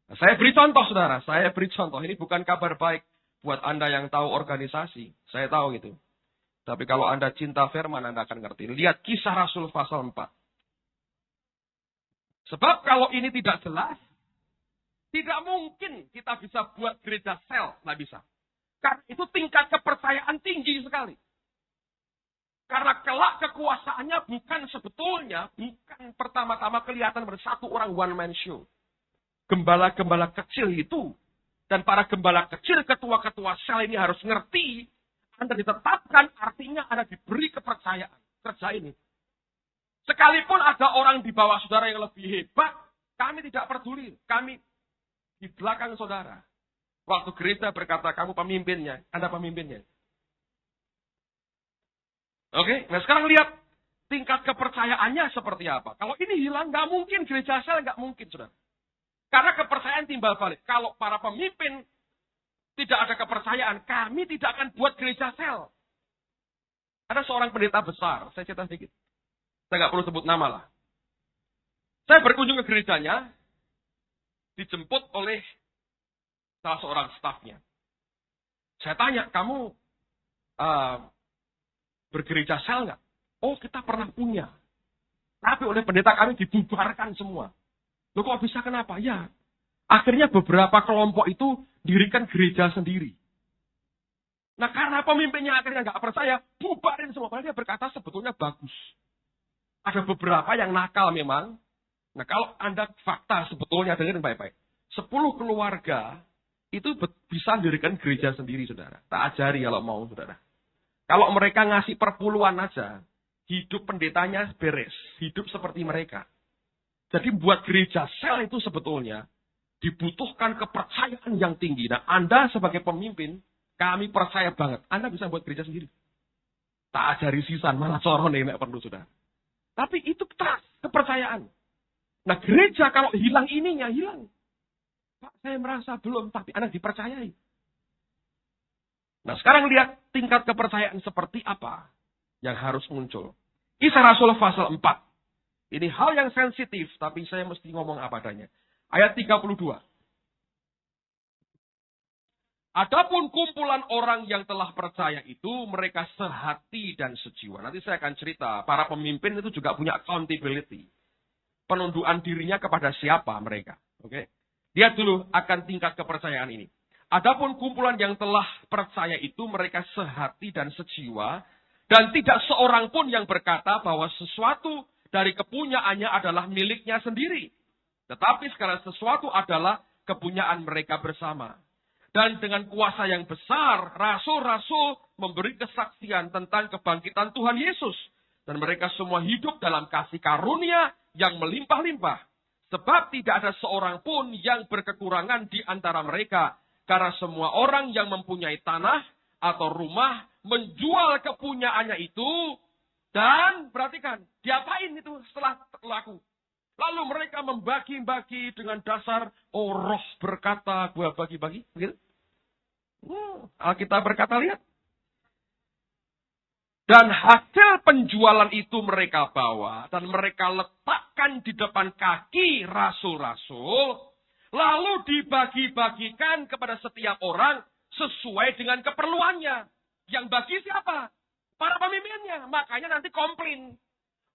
Nah, saya beri contoh saudara. Saya beri contoh. Ini bukan kabar baik buat Anda yang tahu organisasi. Saya tahu gitu. Tapi kalau Anda cinta firman, Anda akan ngerti. Lihat Kisah Rasul pasal 4. Sebab kalau ini tidak jelas, tidak mungkin kita bisa buat gereja sel. Nggak bisa. Karena itu tingkat kepercayaan tinggi sekali. Karena kelak kekuasaannya bukan pertama-tama kelihatan bersatu orang one man show. Gembala-gembala kecil itu. Dan para gembala kecil, ketua-ketua sel ini harus ngerti. Anda ditetapkan, artinya Anda diberi kepercayaan. Kerja ini. Sekalipun ada orang di bawah saudara yang lebih hebat, kami tidak peduli. Kami di belakang saudara. Waktu gereja berkata, kamu pemimpinnya, Anda pemimpinnya. Oke, nah sekarang lihat tingkat kepercayaannya seperti apa. Kalau ini hilang, nggak mungkin gereja sel, nggak mungkin, saudara. Karena kepercayaan timbal balik. Kalau para pemimpin tidak ada kepercayaan, kami tidak akan buat gereja sel. Ada seorang pendeta besar, saya cerita sedikit. Saya nggak perlu sebut nama lah. Saya berkunjung ke gerejanya, dijemput oleh salah seorang stafnya. Saya tanya, kamu bergereja sel nggak? Oh, kita pernah punya. Tapi oleh pendeta kami dibubarkan semua. Loh kok bisa kenapa? Ya, akhirnya beberapa kelompok itu dirikan gereja sendiri. Nah karena pemimpinnya akhirnya nggak percaya, bubarin semua. Padahal dia berkata sebetulnya bagus. Ada beberapa yang nakal memang. Nah kalau Anda fakta sebetulnya dengerin baik-baik. 10 keluarga itu bisa mendirikan gereja sendiri, saudara. Tak ajari kalau mau, saudara. Kalau mereka ngasih perpuluhan aja, hidup pendetanya beres. Hidup seperti mereka. Jadi buat gereja sel itu sebetulnya dibutuhkan kepercayaan yang tinggi. Nah Anda sebagai pemimpin, kami percaya banget. Anda bisa buat gereja sendiri. Tak ajari sisan, malah coron nenek perlu, saudara. Tapi itu trust, kepercayaan. Nah gereja kalau hilang ininya, hilang. Pak, saya merasa belum, tapi Anda dipercayai. Nah sekarang lihat tingkat kepercayaan seperti apa yang harus muncul. Kisah Rasul pasal 4. Ini hal yang sensitif, tapi saya mesti ngomong apa adanya. Ayat 32. Adapun kumpulan orang yang telah percaya itu, mereka sehati dan sejiwa. Nanti saya akan cerita, para pemimpin itu juga punya accountability. Penundukan dirinya kepada siapa mereka. Oke? Lihat dulu akan tingkat kepercayaan ini. Adapun kumpulan yang telah percaya itu, mereka sehati dan sejiwa. Dan tidak seorang pun yang berkata bahwa sesuatu dari kepunyaannya adalah miliknya sendiri. Tetapi segala sesuatu adalah kepunyaan mereka bersama. Dan dengan kuasa yang besar, rasul-rasul memberi kesaksian tentang kebangkitan Tuhan Yesus. Dan mereka semua hidup dalam kasih karunia yang melimpah-limpah. Sebab tidak ada seorang pun yang berkekurangan di antara mereka. Karena semua orang yang mempunyai tanah atau rumah menjual kepunyaannya itu. Dan perhatikan, diapain itu setelah laku? Lalu mereka membagi-bagi dengan dasar, oh roh berkata, gue bagi-bagi. Gitu. Alkitab berkata, lihat. Dan hasil penjualan itu mereka bawa. Dan mereka letakkan di depan kaki rasul-rasul. Lalu dibagi-bagikan kepada setiap orang sesuai dengan keperluannya. Yang bagi siapa? Para pemimpinnya. Makanya nanti komplain.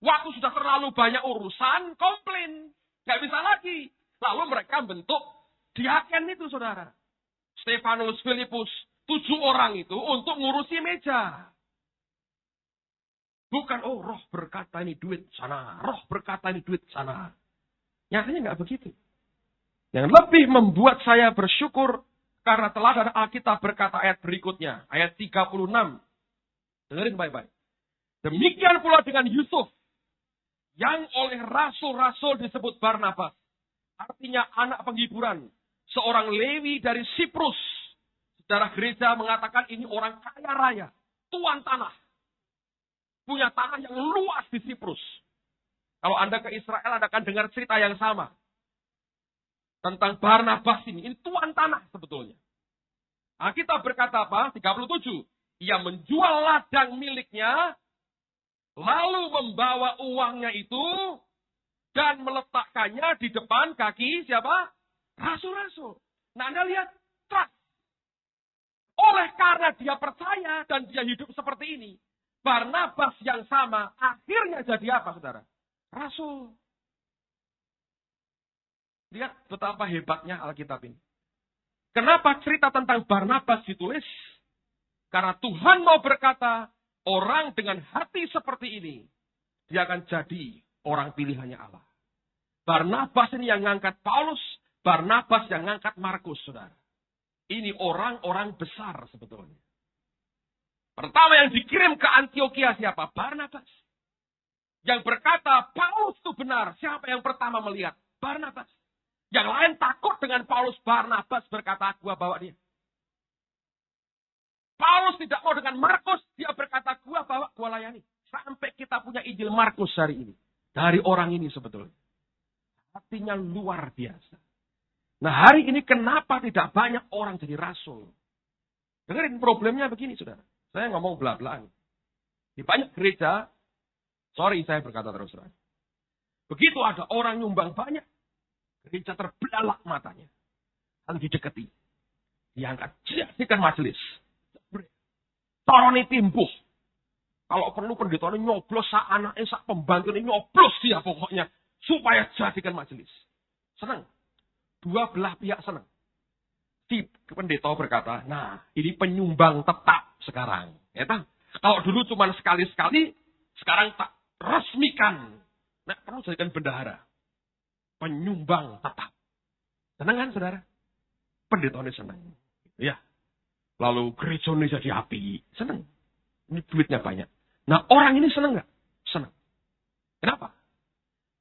Waktu sudah terlalu banyak urusan, komplain. Nggak bisa lagi. Lalu mereka bentuk diaken itu, saudara. Stefanus, Filipus, 7 orang itu untuk ngurusi meja. Bukan, oh roh berkata ini duit sana, roh berkata ini duit sana. Nyatanya nggak begitu. Yang lebih membuat saya bersyukur, karena telah ada Alkitab berkata ayat berikutnya, ayat 36. Dengerin baik-baik. Demikian pula dengan Yusuf, yang oleh rasul-rasul disebut Barnabas. Artinya anak penghiburan. Seorang Lewi dari Siprus. Sejarah gereja mengatakan ini orang kaya raya. Tuan tanah. Punya tanah yang luas di Siprus. Kalau Anda ke Israel, Anda akan dengar cerita yang sama. Tentang Barnabas ini. Ini tuan tanah sebetulnya. Alkitab berkata apa? 37. Ia menjual ladang miliknya. Lalu membawa uangnya itu. Dan meletakkannya di depan kaki siapa? Rasul-rasul. Nah, Anda lihat. Trust. Oleh karena dia percaya dan dia hidup seperti ini. Barnabas yang sama akhirnya jadi apa, saudara? Rasul. Lihat betapa hebatnya Alkitab ini. Kenapa cerita tentang Barnabas ditulis? Karena Tuhan mau berkata, orang dengan hati seperti ini, dia akan jadi orang pilihannya Allah. Barnabas ini yang ngangkat Paulus, Barnabas yang ngangkat Markus, saudara. Ini orang-orang besar sebetulnya. Pertama yang dikirim ke Antioquia siapa? Barnabas. Yang berkata, Paulus itu benar. Siapa yang pertama melihat? Barnabas. Yang lain takut dengan Paulus. Barnabas berkata, gua bawa dia. Paulus tidak mau dengan Markus. Dia berkata, gua bawa, gua layani. Sampai kita punya Injil Markus hari ini. Dari orang ini sebetulnya. Hatinya luar biasa. Nah, hari ini kenapa tidak banyak orang jadi rasul? Dengerin, problemnya begini, saudara. Saya ngomong belak-belakan. Di banyak gereja, sorry saya berkata terus terang. Begitu ada orang nyumbang banyak, gereja terbelalak matanya. Lalu didekati. Diangkat, jadikan majelis. Toroni timbuh. Kalau perlu pendeta ini nyoblos, sak anaknya, sak pembantu ini nyoblos dia pokoknya. Supaya jadikan majelis. Senang. Dua belah pihak senang. Si pendeta berkata, nah ini penyumbang tetap sekarang. Ya, kalau dulu cuma sekali-sekali, sekarang tak resmikan. Nah, perlu jadikan bendahara. Penyumbang tetap. Senang kan, saudara? Pendeta ini senang. Ya. Lalu gereja ini jadi api. Senang. Ini duitnya banyak. Nah, orang ini senang nggak? Senang. Kenapa?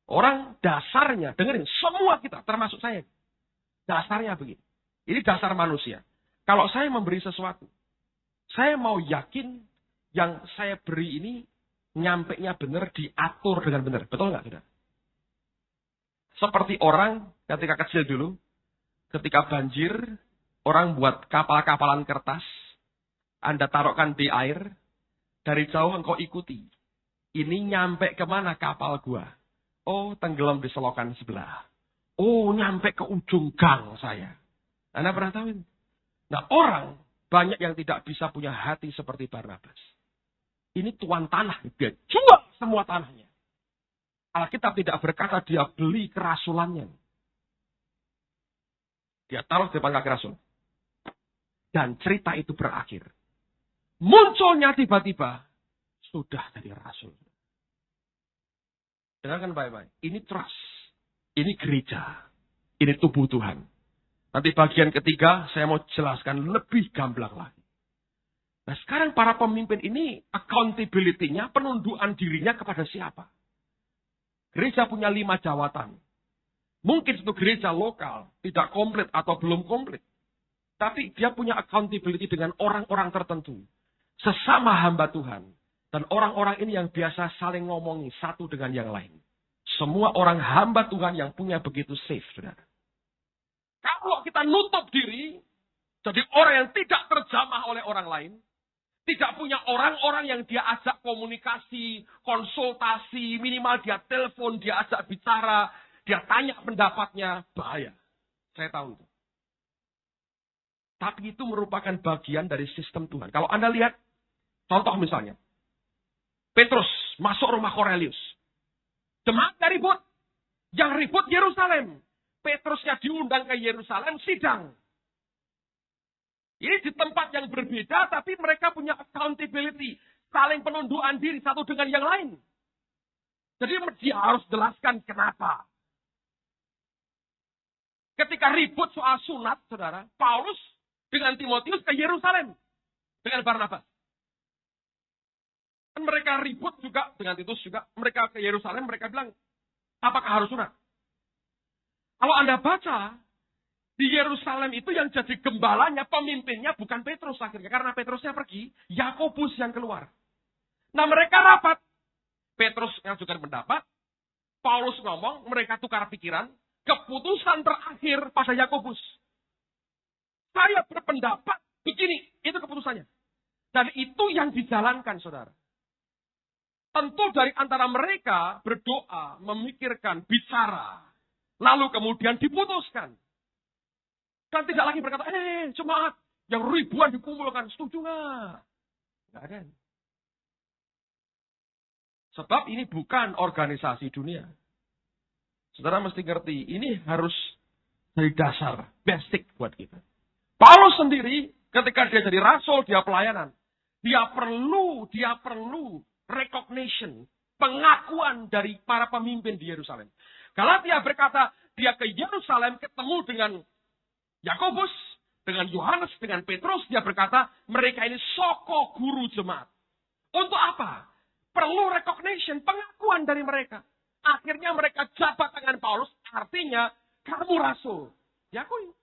Orang dasarnya, dengerin, semua kita, termasuk saya. Dasarnya begini. Ini dasar manusia. Kalau saya memberi sesuatu, saya mau yakin yang saya beri ini nyampainya benar, diatur dengan benar. Betul nggak, saudara? Seperti orang ketika kecil dulu, ketika banjir, orang buat kapal-kapalan kertas, Anda taruhkan di air, dari jauh engkau ikuti. Ini nyampe kemana kapal gua? Oh, tenggelam di selokan sebelah. Oh, nyampe ke ujung gang saya. Anda pernah tahu ini? Nah, orang banyak yang tidak bisa punya hati seperti Barnabas. Ini tuan tanah. Dia jual semua tanahnya. Alkitab tidak berkata dia beli kerasulannya. Dia taruh di depan kaki rasul. Dan cerita itu berakhir. Munculnya tiba-tiba sudah jadi rasul. Dengarkan baik-baik. Ini trust. Ini gereja. Ini tubuh Tuhan. Nanti bagian ketiga saya mau jelaskan lebih gamblang lagi. Nah, sekarang para pemimpin ini accountability-nya, penundukan dirinya kepada siapa? Gereja punya 5 jawatan. Mungkin itu gereja lokal, tidak komplit atau belum komplit. Tapi dia punya accountability dengan orang-orang tertentu. Sesama hamba Tuhan. Dan orang-orang ini yang biasa saling ngomongi satu dengan yang lain. Semua orang hamba Tuhan yang punya begitu safe, saudara. Kalau kita nutup diri, jadi orang yang tidak terjamah oleh orang lain, tidak punya orang-orang yang dia ajak komunikasi, konsultasi, minimal dia telepon, dia ajak bicara, dia tanya pendapatnya, bahaya. Saya tahu itu. Tapi itu merupakan bagian dari sistem Tuhan. Kalau Anda lihat, contoh misalnya, Petrus masuk rumah Kornelius. Jemaatnya ribut. Yang ribut Yerusalem. Petrusnya diundang ke Yerusalem sidang. Ini di tempat yang berbeda, tapi mereka punya accountability. Saling penundukan diri satu dengan yang lain. Jadi dia harus jelaskan kenapa. Ketika ribut soal sunat, saudara, Paulus dengan Timotius ke Yerusalem. Dengan Barnabas. Dan mereka ribut juga, dengan Titus juga, mereka ke Yerusalem, mereka bilang, apakah harus sunat? Kalau Anda baca, di Yerusalem itu yang jadi gembalanya, pemimpinnya bukan Petrus akhirnya. Karena Petrusnya pergi, Yakobus yang keluar. Nah mereka rapat. Petrus ngajukan pendapat, Paulus ngomong, mereka tukar pikiran, keputusan terakhir pada Yakobus. Saya berpendapat begini, itu keputusannya. Dan itu yang dijalankan, saudara. Tentu dari antara mereka berdoa, memikirkan, bicara. Lalu kemudian diputuskan. Dan tidak lagi berkata, jemaat yang ribuan dikumpulkan, setuju nggak? Nggak ada. Sebab ini bukan organisasi dunia. Saudara mesti ngerti, ini harus dari dasar, basic buat kita. Paulus sendiri, ketika dia jadi rasul, dia pelayanan. Dia perlu recognition, pengakuan dari para pemimpin di Yerusalem. Galatia berkata, dia ke Yerusalem ketemu dengan Yakobus, dengan Yohanes, dengan Petrus, dia berkata, mereka ini soko guru jemaat. Untuk apa? Perlu recognition, pengakuan dari mereka. Akhirnya mereka jabat tangan Paulus, artinya kamu rasul. Diakui.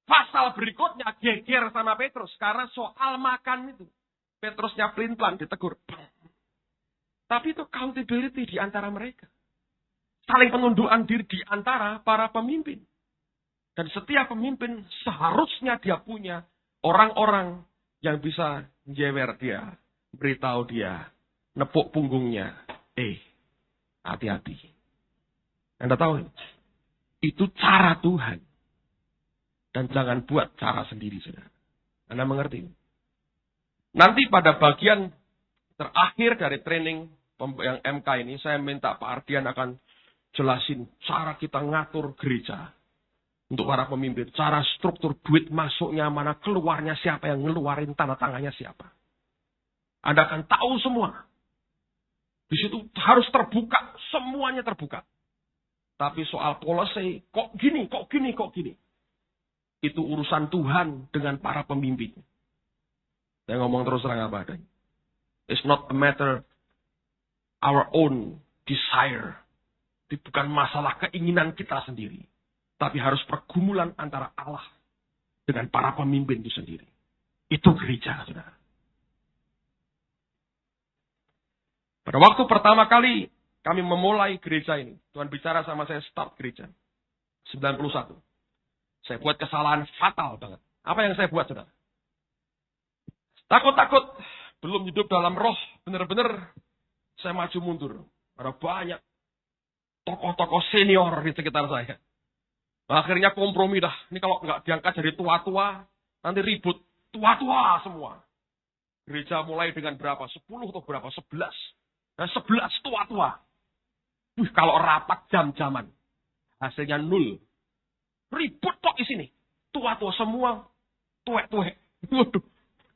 Pasal berikutnya geger sama Petrus, karena soal makan itu. Petrusnya pelin-pelan ditegur. Tapi itu accountability di antara mereka. Saling penundukan diri di antara para pemimpin. Dan setiap pemimpin seharusnya dia punya orang-orang yang bisa jewer dia, beritahu dia, nepuk punggungnya. Hati-hati. Anda tahu, itu cara Tuhan. Dan jangan buat cara sendiri, saudara. Anda mengerti? Nanti pada bagian terakhir dari training yang MK ini, saya minta Pak Ardian akan jelasin cara kita ngatur gereja. Untuk para pemimpin, cara struktur duit masuknya, mana keluarnya, siapa yang ngeluarin tanda tangannya siapa. Anda akan tahu semua. Di situ harus terbuka, semuanya terbuka. Tapi soal policy, kok gini. Itu urusan Tuhan dengan para pemimpin. Saya ngomong terus terang apa adanya. It's not a matter our own desire. Itu bukan masalah keinginan kita sendiri. Tapi harus pergumulan antara Allah dengan para pemimpin itu sendiri. Itu gereja, saudara. Pada waktu pertama kali kami memulai gereja ini, Tuhan bicara sama saya start gereja. 91. Saya buat kesalahan fatal banget. Apa yang saya buat, saudara? Takut-takut. Belum hidup dalam roh. Benar-benar saya maju mundur. Ada banyak tokoh-tokoh senior di sekitar saya. Akhirnya kompromi dah. Ini kalau nggak diangkat jadi tua-tua, nanti ribut. Tua-tua semua. Gereja mulai dengan berapa? 10 atau berapa? 11. Nah 11 tua-tua. Kalau rapat jam-jaman. Hasilnya 0. Ribut kok di sini. Tua-tua semua. Tuek-tuek.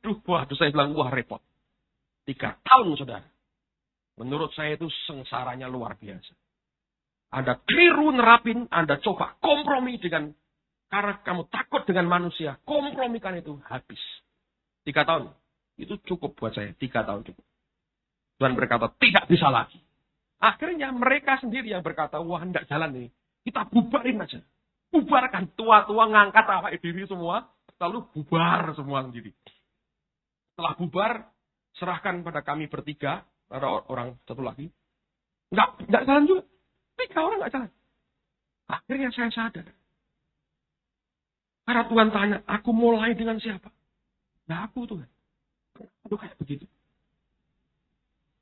Waduh, saya bilang, wah repot. 3 tahun, saudara. Menurut saya itu sengsaranya luar biasa. Anda keliru nerapin, Anda coba kompromi dengan, karena kamu takut dengan manusia, kompromikan itu habis. 3 tahun. Itu cukup buat saya, 3 tahun cukup. Tuhan berkata, tidak bisa lagi. Akhirnya mereka sendiri yang berkata, wah tidak jalan nih. Kita bubarin aja. Bubarkan, tua-tua ngangkat awak diri semua, lalu bubar semua sendiri. Setelah bubar, serahkan pada kami bertiga, ada orang satu lagi. Enggak jalan juga. 3 orang enggak jalan. Akhirnya saya sadar. Karena Tuhan tanya, aku mulai dengan siapa? Nah aku Tuhan. Aduh kayak begitu.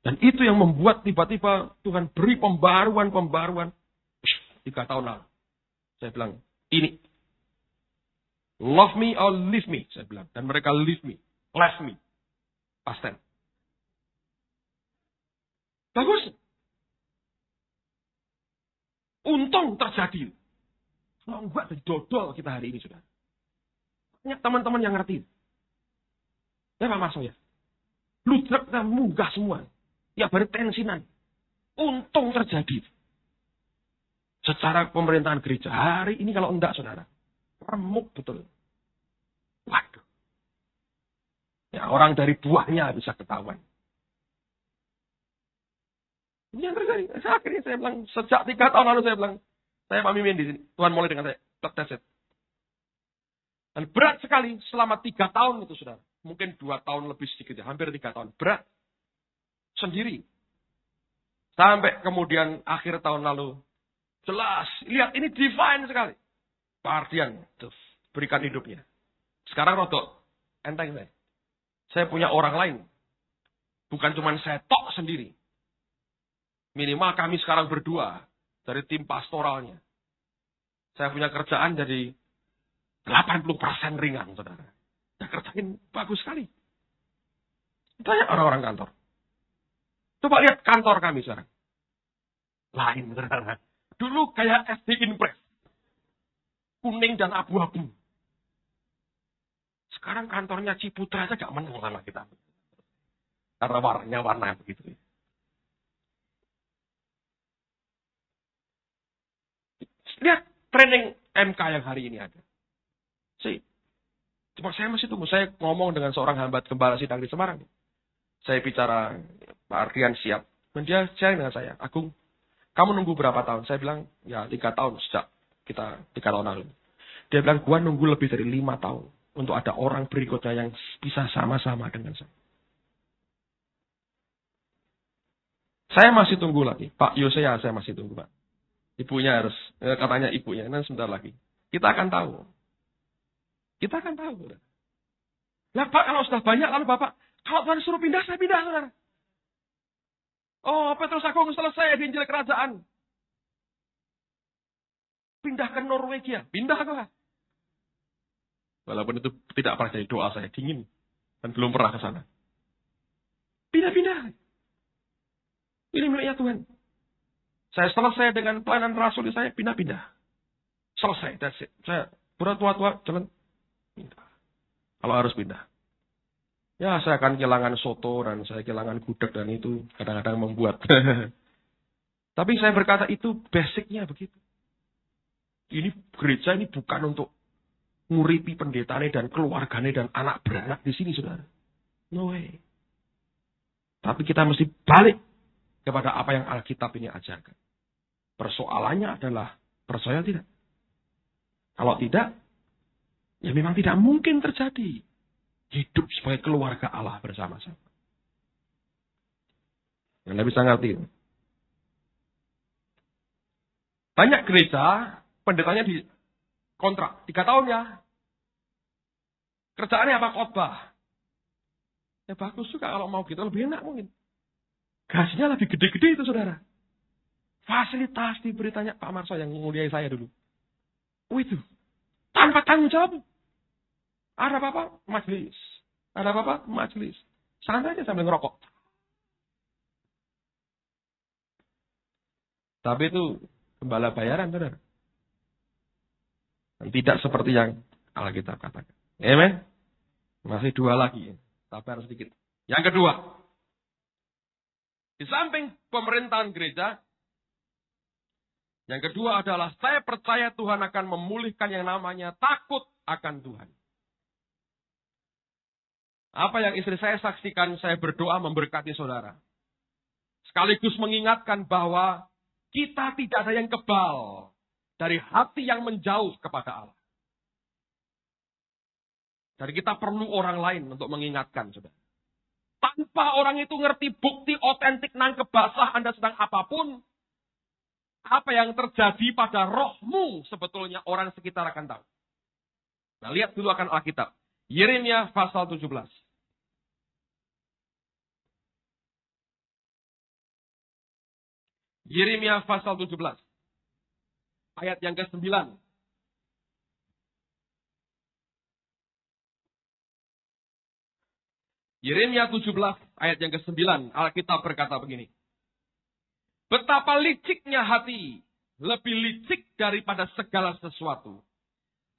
Dan itu yang membuat tiba-tiba Tuhan beri pembaruan. 3 tahun lalu. Saya bilang, ini. Love me or leave me. Saya bilang. Dan mereka leave me. Left me. Past tense. Bagus. Untung terjadi. Kalau enggak, dodol kita hari ini, sudah. Banyak teman-teman yang ngerti. Ya Pak Marso ya. Ludruk kita munggah semua. Ya baru tensinan. Untung terjadi. Secara pemerintahan gereja. Hari ini kalau enggak, saudara. Remuk betul. Waduh. Ya orang dari buahnya bisa ketahuan. Ini yang terjadi. Akhirnya saya bilang, sejak 3 tahun lalu saya bilang, saya Pak Mimin di sini. Tuhan mulai dengan saya. That's it. Dan berat sekali selama 3 tahun itu, saudara. Mungkin 2 tahun lebih sedikit ya. Hampir 3 tahun. Berat. Sendiri. Sampai kemudian akhir tahun lalu. Jelas. Lihat, ini divine sekali. Pak Ardian. Tuh, berikan hidupnya. Sekarang rodok. Enteng saya. Saya punya orang lain. Bukan cuma saya tok sendiri. Minimal kami sekarang berdua. Dari tim pastoralnya. Saya punya kerjaan jadi 80% ringan, saudara. Nah, kerjain bagus sekali. Banyak orang-orang kantor. Coba lihat kantor kami sekarang. Lain, saudara. Dulu kayak SD Inpres. Kuning dan abu-abu. Sekarang kantornya Ciputra aja gak menang sama kita. Karena warnanya warna begitu. Lihat training MK yang hari ini ada. Cuma saya masih tunggu. Saya ngomong dengan seorang hamba gembala sidang di Semarang. Saya bicara, Pak Ardian siap. Dan dia sharing dengan saya, Agung, kamu nunggu berapa tahun? Saya bilang, ya 3 tahun sejak kita 3 tahun lalu. Dia bilang, gua nunggu lebih dari 5 tahun. Untuk ada orang berikutnya yang bisa sama-sama dengan saya. Saya masih tunggu lagi. Pak Yosea saya masih tunggu, Pak. Ibunya harus, katanya ibunya, nanti sebentar lagi. Kita akan tahu. Kita akan tahu. Nah Pak, kalau sudah banyak, lalu Bapak, kalau Tuhan suruh pindah, saya pindah, saudara. Oh, Petrus Agung selesai di Injil Kerajaan. Pindah ke Norwegia. Pindah ke. Walaupun itu tidak pernah jadi doa saya, dingin. Dan belum pernah ke sana. Pindah-pindah. Ini miliknya Tuhan. Saya selesai dengan pelayanan rasul saya, pindah-pindah. Selesai, that's it. Saya berat tua-tua, jalan. Pindah. Kalau harus pindah. Ya, saya akan kehilangan soto dan saya kehilangan gudeg dan itu kadang-kadang membuat. Tapi saya berkata itu basicnya begitu. Ini gereja ini bukan untuk nguripi pendetanya dan keluarganya dan anak beranak di sini, saudara. No way. Tapi kita mesti balik kepada apa yang Alkitab ini ajarkan. Persoalannya adalah percaya tidak? Kalau tidak, ya memang tidak mungkin terjadi. Hidup sebagai keluarga Allah bersama-sama. Anda bisa ngerti. Banyak gereja, pendetanya di kontrak 3 tahun ya. Kerjaannya apa? Khotbah. Ya bagus juga kalau mau gitu, lebih enak mungkin. Gajinya lebih gede-gede itu, saudara. Fasilitas diberitanya Pak Marso yang muliai saya dulu. Oh itu. Tanpa tanggung jawab. Ada apa-apa? Majelis. Ada apa-apa? Majelis. Santai aja sambil ngerokok. Tapi itu gembala bayaran, saudara. Dan tidak seperti yang Alkitab katakan. Amen. Masih 2 lagi. Sabar sedikit. Yang kedua. Di samping pemerintahan gereja. Yang kedua adalah saya percaya Tuhan akan memulihkan yang namanya takut akan Tuhan. Apa yang istri saya saksikan, saya berdoa memberkati saudara. Sekaligus mengingatkan bahwa kita tidak ada yang kebal dari hati yang menjauh kepada Allah. Jadi kita perlu orang lain untuk mengingatkan, saudara. Tanpa orang itu ngerti bukti otentik nangkep basah Anda sedang apapun, apa yang terjadi pada rohmu sebetulnya orang sekitar akan tahu. Nah, lihat dulu akan Alkitab. Yeremia pasal 17. Yeremia pasal 17. Ayat yang ke-9. Yeremia 17 ayat yang ke-9. Alkitab berkata begini. Betapa liciknya hati lebih licik daripada segala sesuatu.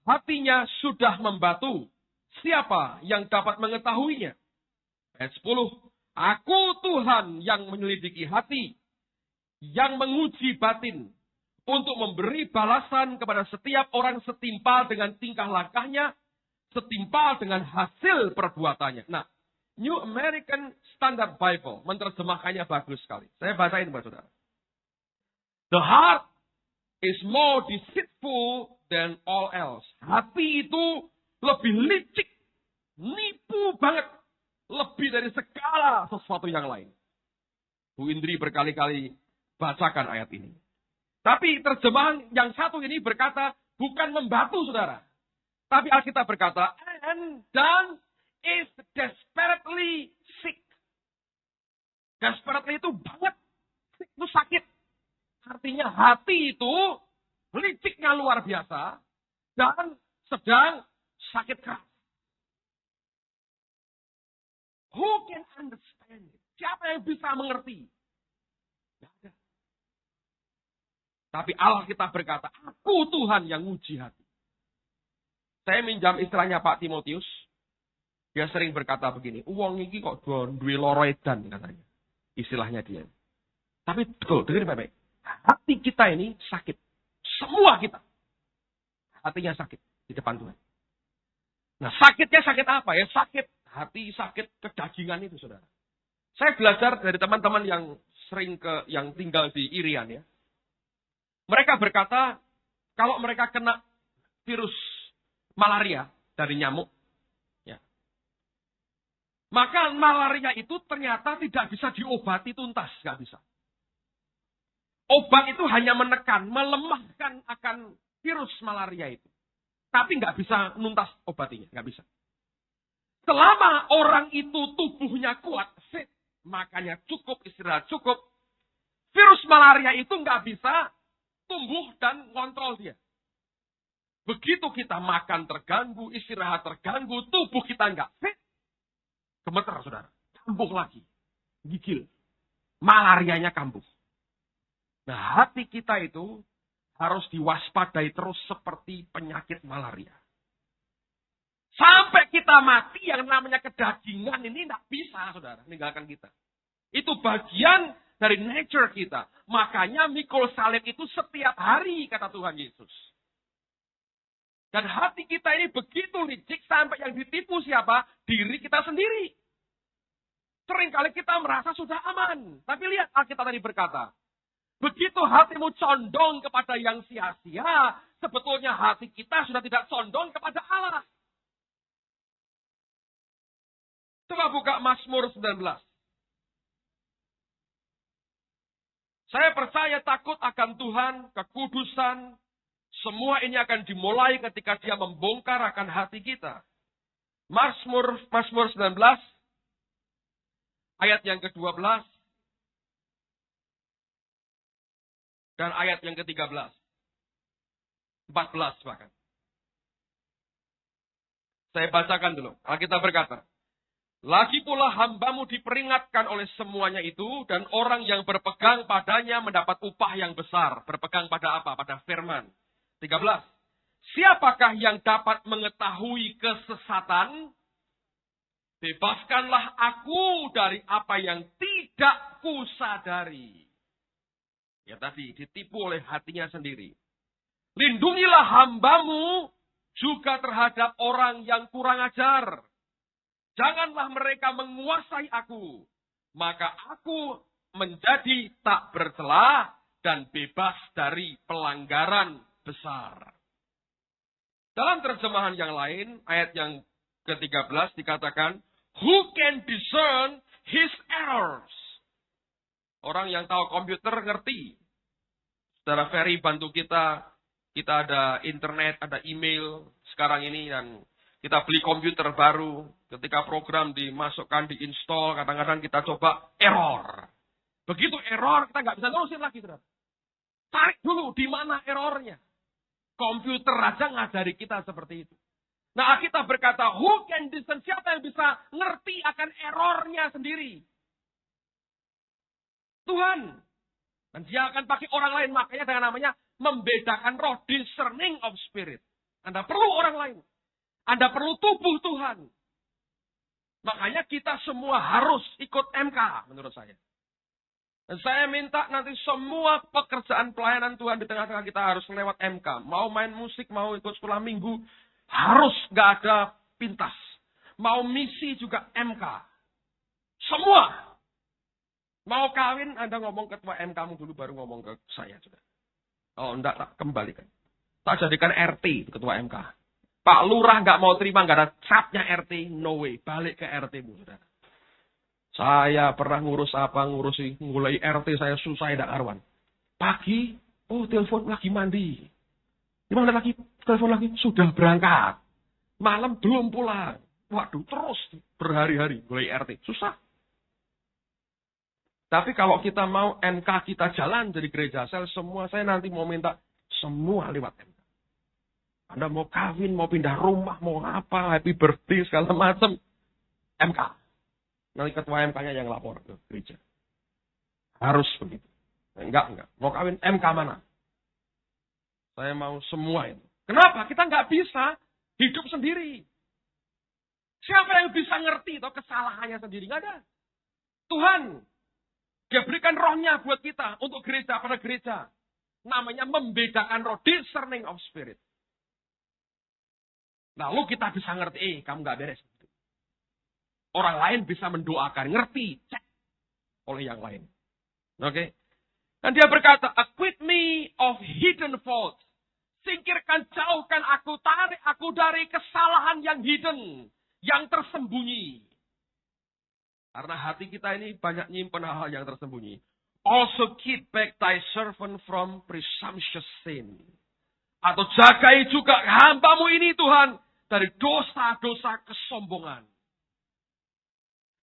Hatinya sudah membatu. Siapa yang dapat mengetahuinya? Ayat 10. Aku Tuhan yang menyelidiki hati, yang menguji batin, untuk memberi balasan kepada setiap orang setimpal dengan tingkah langkahnya, setimpal dengan hasil perbuatannya. Nah, New American Standard Bible menerjemahkannya bagus sekali. Saya bacain buat saudara. The heart is more deceitful than all else. Hati itu lebih licik, nipu banget, lebih dari segala sesuatu yang lain. Bu Indri berkali-kali bacakan ayat ini. Tapi terjemahan yang satu ini berkata bukan membatu, saudara. Tapi Alkitab berkata, dan is desperately sick. Desperately itu banget, sick itu sakit. Artinya hati itu liciknya luar biasa dan sedang sakit keras. Who can understand it? Siapa yang bisa mengerti? Tidak ada. Tapi Allah kita berkata, aku Tuhan yang uji hati. Saya minjam istilahnya Pak Timotius. Dia sering berkata begini, uang ini kok duwe loro edan katanya. Istilahnya dia. Tapi betul, dengerin baik-baik. Hati kita ini sakit. Semua kita. Hatinya sakit di depan Tuhan. Nah, sakitnya sakit apa ya? Sakit hati, sakit kedagingan itu, saudara. Saya belajar dari teman-teman yang yang tinggal di Irian ya. Mereka berkata, kalau mereka kena virus malaria dari nyamuk, ya, maka malaria itu ternyata tidak bisa diobati tuntas, nggak bisa. Obat itu hanya menekan, melemahkan akan virus malaria itu. Tapi nggak bisa nuntas obatinya, nggak bisa. Selama orang itu tubuhnya kuat, fit, makanya cukup, istirahat cukup, virus malaria itu nggak bisa tumbuh dan kontrol dia. Begitu kita makan terganggu, istirahat terganggu, tubuh kita nggak fit, gemeter saudara, kambuh lagi, gigil, malarianya kambuh. Nah, hati kita itu harus diwaspadai terus seperti penyakit malaria. Sampai kita mati yang namanya kedagingan ini tidak bisa, saudara, meninggalkan kita. Itu bagian dari nature kita. Makanya mikul salib itu setiap hari, kata Tuhan Yesus. Dan hati kita ini begitu licik sampai yang ditipu siapa? Diri kita sendiri. Seringkali kita merasa sudah aman. Tapi lihat Alkitab tadi berkata, begitu hatimu condong kepada yang sia-sia, sebetulnya hati kita sudah tidak condong kepada Allah. Coba buka Mazmur 19. Saya percaya takut akan Tuhan, kekudusan, semua ini akan dimulai ketika dia membongkar akan hati kita. Mazmur 19, ayat yang ke-12, dan ayat yang ke-13. 14 bahkan. Saya bacakan dulu. Alkitab berkata, lagi pula hambamu diperingatkan oleh semuanya itu, dan orang yang berpegang padanya mendapat upah yang besar. Berpegang pada apa? Pada firman. 13. Siapakah yang dapat mengetahui kesesatan? Bebaskanlah aku dari apa yang tidak kusadari. Ya tadi, ditipu oleh hatinya sendiri. Lindungilah hambamu juga terhadap orang yang kurang ajar. Janganlah mereka menguasai aku. Maka aku menjadi tak bercela dan bebas dari pelanggaran besar. Dalam terjemahan yang lain, ayat yang ke-13 dikatakan, who can discern his errors? Orang yang tahu komputer ngerti. Saudara Ferry bantu kita ada internet, ada email sekarang ini, dan kita beli komputer baru. Ketika program dimasukkan, diinstal, kadang-kadang kita coba error. Begitu error, kita nggak bisa terusin lagi. Tarik dulu, di mana errornya. Komputer aja ngajari kita seperti itu. Nah, kita berkata, who can discern? Siapa yang bisa ngerti akan errornya sendiri? Tuhan. Dan dia akan pakai orang lain. Makanya dengan namanya membedakan roh, discerning of spirit. Anda perlu orang lain. Anda perlu tubuh Tuhan. Makanya kita semua harus ikut MK menurut saya. Dan saya minta nanti semua pekerjaan pelayanan Tuhan di tengah-tengah kita harus lewat MK. Mau main musik, mau ikut sekolah minggu, harus gak ada pintas. Mau misi juga MK. Semua. Mau kawin, Anda ngomong ketua MK dulu baru ngomong ke saya. Oh enggak, tak kembalikan. Tak jadikan RT ketua MK. Pak Lurah nggak mau terima, nggak ada capnya RT, no way. Balik ke RT-mu, saudara. Saya pernah ngurusi mulai RT saya susah tidak karuan. Pagi, oh telepon lagi mandi. Gimana lagi? Telepon lagi, sudah berangkat. Malam belum pulang. Waduh, terus berhari-hari mulai RT. Susah. Tapi kalau kita mau MK kita jalan dari gereja sel, semua saya nanti mau minta semua lewat MK. Anda mau kawin, mau pindah rumah, mau apa, happy birthday, segala macam. MK. Nanti ketua MK-nya yang lapor ke gereja. Harus begitu. Enggak. Mau kawin, MK mana? Saya mau semua itu. Kenapa? Kita nggak bisa hidup sendiri. Siapa yang bisa ngerti atau kesalahannya sendiri? Nggak ada. Tuhan. Dia berikan rohnya buat kita. Untuk gereja pada gereja. Namanya membedakan roh. Discerning of spirit. Lalu kita bisa ngerti, kamu nggak beres. Orang lain bisa mendoakan, ngerti, cek oleh yang lain. Oke? Dan dia berkata, acquit me of hidden faults. Singkirkan, jauhkan aku, tarik aku dari kesalahan yang hidden, yang tersembunyi. Karena hati kita ini banyak nyimpen hal-hal yang tersembunyi. Also keep back thy servant from presumptuous sin. Atau jagai juga hambamu ini Tuhan dari dosa-dosa kesombongan.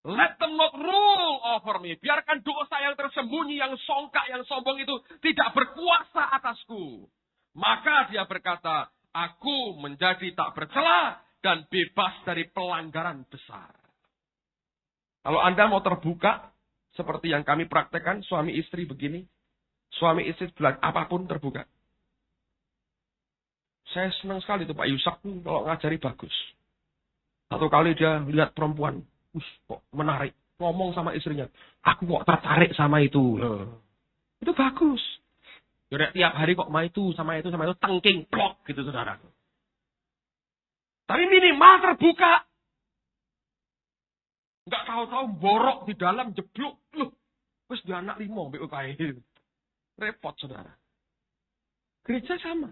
Let them not rule over me. Biarkan dosa yang tersembunyi, yang songkak, yang sombong itu tidak berkuasa atasku. Maka dia berkata, aku menjadi tak bercela dan bebas dari pelanggaran besar. Kalau Anda mau terbuka, seperti yang kami praktekkan, suami istri begini. Suami istri bilang apapun terbuka. Saya senang sekali tuh Pak Yusak kalau ngajari bagus. Satu kali dia lihat perempuan, kok menarik. Ngomong sama istrinya, aku kok tertarik sama itu. Itu bagus. Jadi tiap hari kok sama itu, tengking, plok gitu saudara. Tapi minimal terbuka. Enggak tahu-tahu borok di dalam jeblok. Terus dia anak 5 BUKI. Repot saudara. Gereja sama.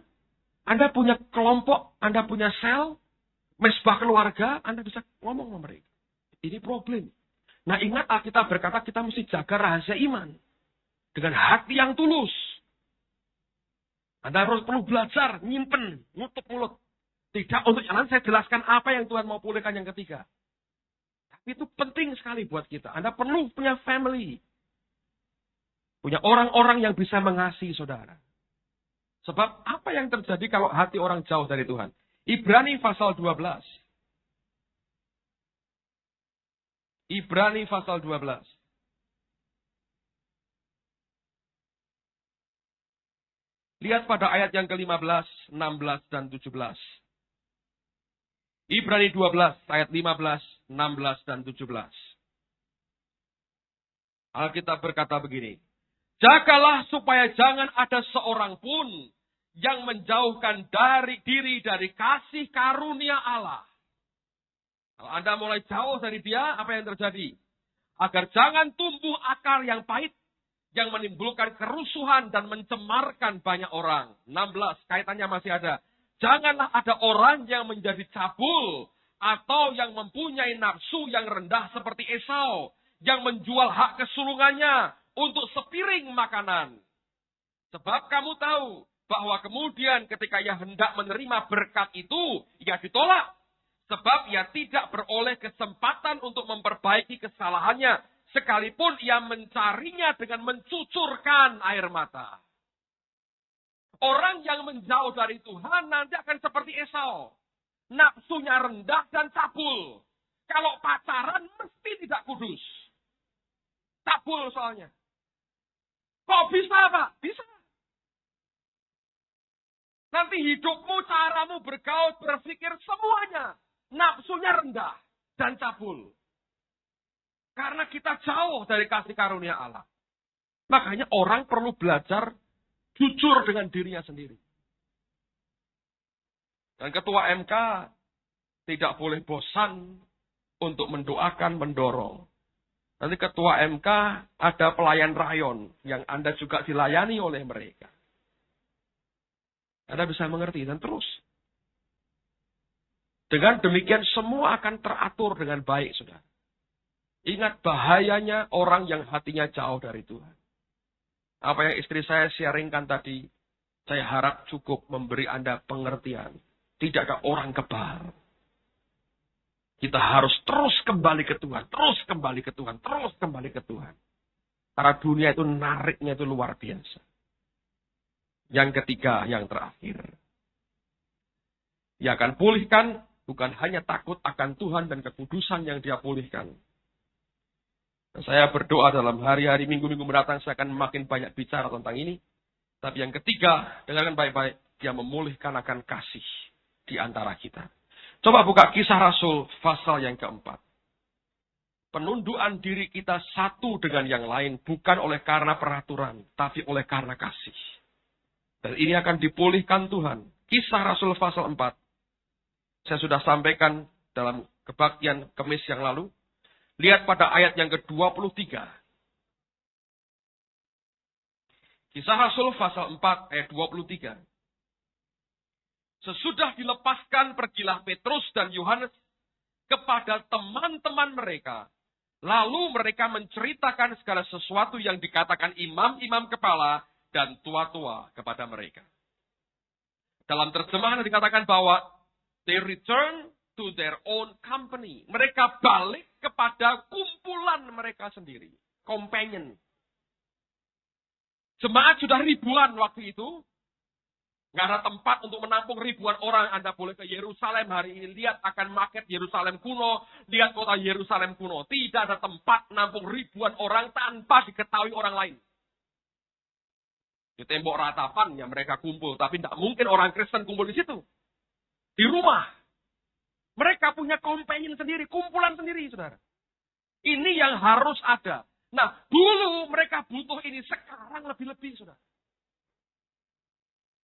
Anda punya kelompok, Anda punya sel, mesbah keluarga, Anda bisa ngomong sama mereka. Ini problem. Nah ingat Alkitab berkata kita mesti jaga rahasia iman. Dengan hati yang tulus. Anda harus perlu belajar, nyimpen, nutup mulut. Tidak untuk jalan saya jelaskan apa yang Tuhan mau pulihkan yang ketiga. Tapi itu penting sekali buat kita. Anda perlu punya family. Punya orang-orang yang bisa mengasihi saudara. Sebab apa yang terjadi kalau hati orang jauh dari Tuhan? Ibrani pasal 12. Ibrani pasal 12. Lihat pada ayat yang ke-15, 16, dan 17. Ibrani 12, ayat 15, 16, dan 17. Alkitab berkata begini. Jagalah supaya jangan ada seorang pun yang menjauhkan diri dari kasih karunia Allah. Kalau Anda mulai jauh dari dia, apa yang terjadi? Agar jangan tumbuh akar yang pahit, yang menimbulkan kerusuhan dan mencemarkan banyak orang. 16, kaitannya masih ada. Janganlah ada orang yang menjadi cabul, atau yang mempunyai nafsu yang rendah seperti Esau, yang menjual hak kesulungannya untuk sepiring makanan. Sebab kamu tahu bahwa kemudian ketika ia hendak menerima berkat itu, ia ditolak. Sebab ia tidak beroleh kesempatan untuk memperbaiki kesalahannya. Sekalipun ia mencarinya dengan mencucurkan air mata. Orang yang menjauh dari Tuhan nanti akan seperti Esau. Nafsunya rendah dan cabul. Kalau pacaran mesti tidak kudus. Cabul soalnya. Kok bisa Pak? Bisa. Berarti hidupmu, caramu bergaul, berpikir, semuanya nafsunya rendah dan cabul. Karena kita jauh dari kasih karunia Allah. Makanya orang perlu belajar jujur dengan dirinya sendiri. Dan ketua MK tidak boleh bosan untuk mendoakan, mendorong. Nanti ketua MK ada pelayan rayon yang Anda juga dilayani oleh mereka. Anda bisa mengerti dan terus. Dengan demikian semua akan teratur dengan baik, saudara. Ingat bahayanya orang yang hatinya jauh dari Tuhan. Apa yang istri saya sharingkan tadi, saya harap cukup memberi Anda pengertian. Tidak ada orang kebal. Kita harus terus kembali ke Tuhan, terus kembali ke Tuhan, terus kembali ke Tuhan. Karena dunia itu nariknya itu luar biasa. Yang ketiga, yang terakhir. Dia akan pulihkan, bukan hanya takut akan Tuhan dan kekudusan yang dia pulihkan. Dan saya berdoa dalam hari-hari, minggu-minggu mendatang, saya akan makin banyak bicara tentang ini. Tapi yang ketiga, dengarkan baik-baik, dia memulihkan akan kasih di antara kita. Coba buka Kisah Rasul pasal yang keempat. Penundukan diri kita satu dengan yang lain, bukan oleh karena peraturan, tapi oleh karena kasih. Dan ini akan dipulihkan Tuhan. Kisah Rasul pasal 4. Saya sudah sampaikan dalam kebaktian Kemis yang lalu. Lihat pada ayat yang ke-23. Kisah Rasul pasal 4 ayat 23. Sesudah dilepaskan, pergilah Petrus dan Yohanes kepada teman-teman mereka. Lalu mereka menceritakan segala sesuatu yang dikatakan imam-imam kepala dan tua-tua kepada mereka. Dalam terjemahan dikatakan bahwa they return to their own company. Mereka balik kepada kumpulan mereka sendiri. Companion. Jemaat sudah ribuan waktu itu. Nggak ada tempat untuk menampung ribuan orang. Anda boleh ke Yerusalem hari ini. Lihat akan market Yerusalem kuno. Lihat kota Yerusalem kuno. Tidak ada tempat menampung ribuan orang tanpa diketahui orang lain. Di tembok ratapan ya mereka kumpul. Tapi tidak mungkin orang Kristen kumpul di situ. Di rumah. Mereka punya companion sendiri. Kumpulan sendiri, saudara. Ini yang harus ada. Nah, dulu mereka butuh ini. Sekarang lebih-lebih, saudara.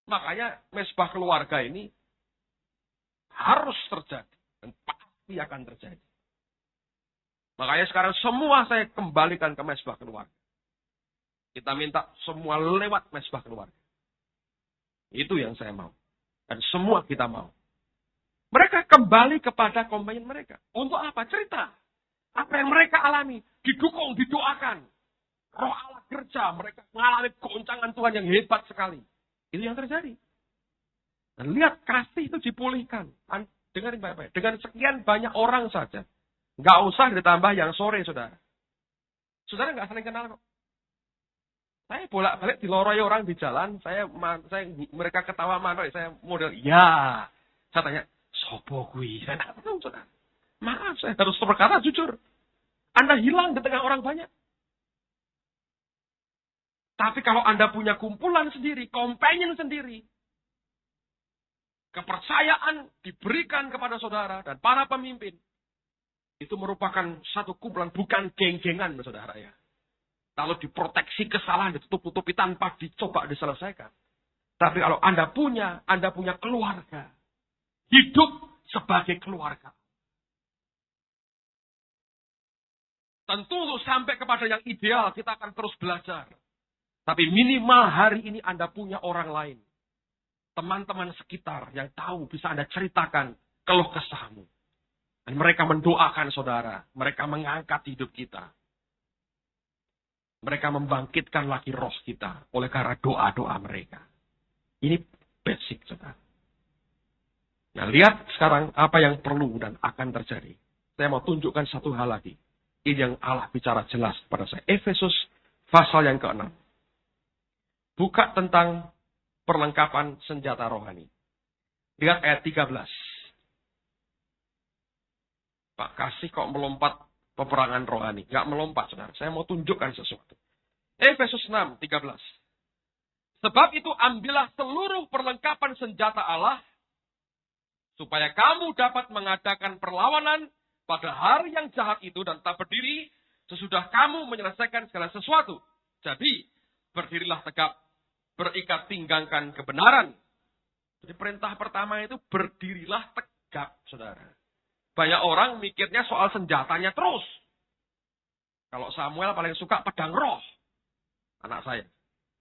Makanya mesbah keluarga ini harus terjadi. Dan pasti akan terjadi. Makanya sekarang semua saya kembalikan ke mesbah keluarga. Kita minta semua lewat mesbah keluarga. Itu yang saya mau. Dan semua kita mau. Mereka kembali kepada kompanion mereka. Untuk apa? Cerita. Apa yang mereka alami. Didukung, didoakan. Roh Allah kerja. Mereka mengalami goncangan Tuhan yang hebat sekali. Itu yang terjadi. Dan lihat kasih itu dipulihkan. Dengarin baik-baik. Dengan sekian banyak orang saja. Nggak usah ditambah yang sore, saudara. Saudara nggak saling kenal kok. Saya bolak-balik diloroi orang di jalan. Mereka ketawa manoy. Saya model, ya. Saya tanya, sopo kui? Saya nggak tahu, saudara. Maaf, saya harus berkata jujur. Anda hilang di tengah orang banyak. Tapi kalau Anda punya kumpulan sendiri, companion sendiri, kepercayaan diberikan kepada saudara dan para pemimpin, itu merupakan satu kumpulan, bukan geng-gengan, saudara ya. Kalau diproteksi kesalahan, ditutup-tutupi tanpa dicoba diselesaikan. Tapi kalau Anda punya keluarga. Hidup sebagai keluarga. Tentu untuk sampai kepada yang ideal, kita akan terus belajar. Tapi minimal hari ini Anda punya orang lain. Teman-teman sekitar yang tahu, bisa Anda ceritakan keluh kesahmu. Dan mereka mendoakan saudara. Mereka mengangkat hidup kita. Mereka membangkitkan lagi roh kita oleh karena doa-doa mereka. Ini basic, saudara. Nah, lihat sekarang apa yang perlu dan akan terjadi. Saya mau tunjukkan satu hal lagi. Ini yang Allah bicara jelas pada saya. Efesus pasal yang ke-6. Buka tentang perlengkapan senjata rohani. Lihat ayat 13. Pak, kasih kok melompat peperangan rohani. Nggak melompat, saudara. Saya mau tunjukkan sesuatu. Efesus 6, 13. Sebab itu ambillah seluruh perlengkapan senjata Allah, supaya kamu dapat mengadakan perlawanan pada hari yang jahat itu dan tak berdiri sesudah kamu menyelesaikan segala sesuatu. Jadi, berdirilah tegap, berikat pinggangkan kebenaran. Jadi perintah pertama itu berdirilah tegap, saudara. Banyak orang mikirnya soal senjatanya terus. Kalau Samuel paling suka pedang roh, anak saya.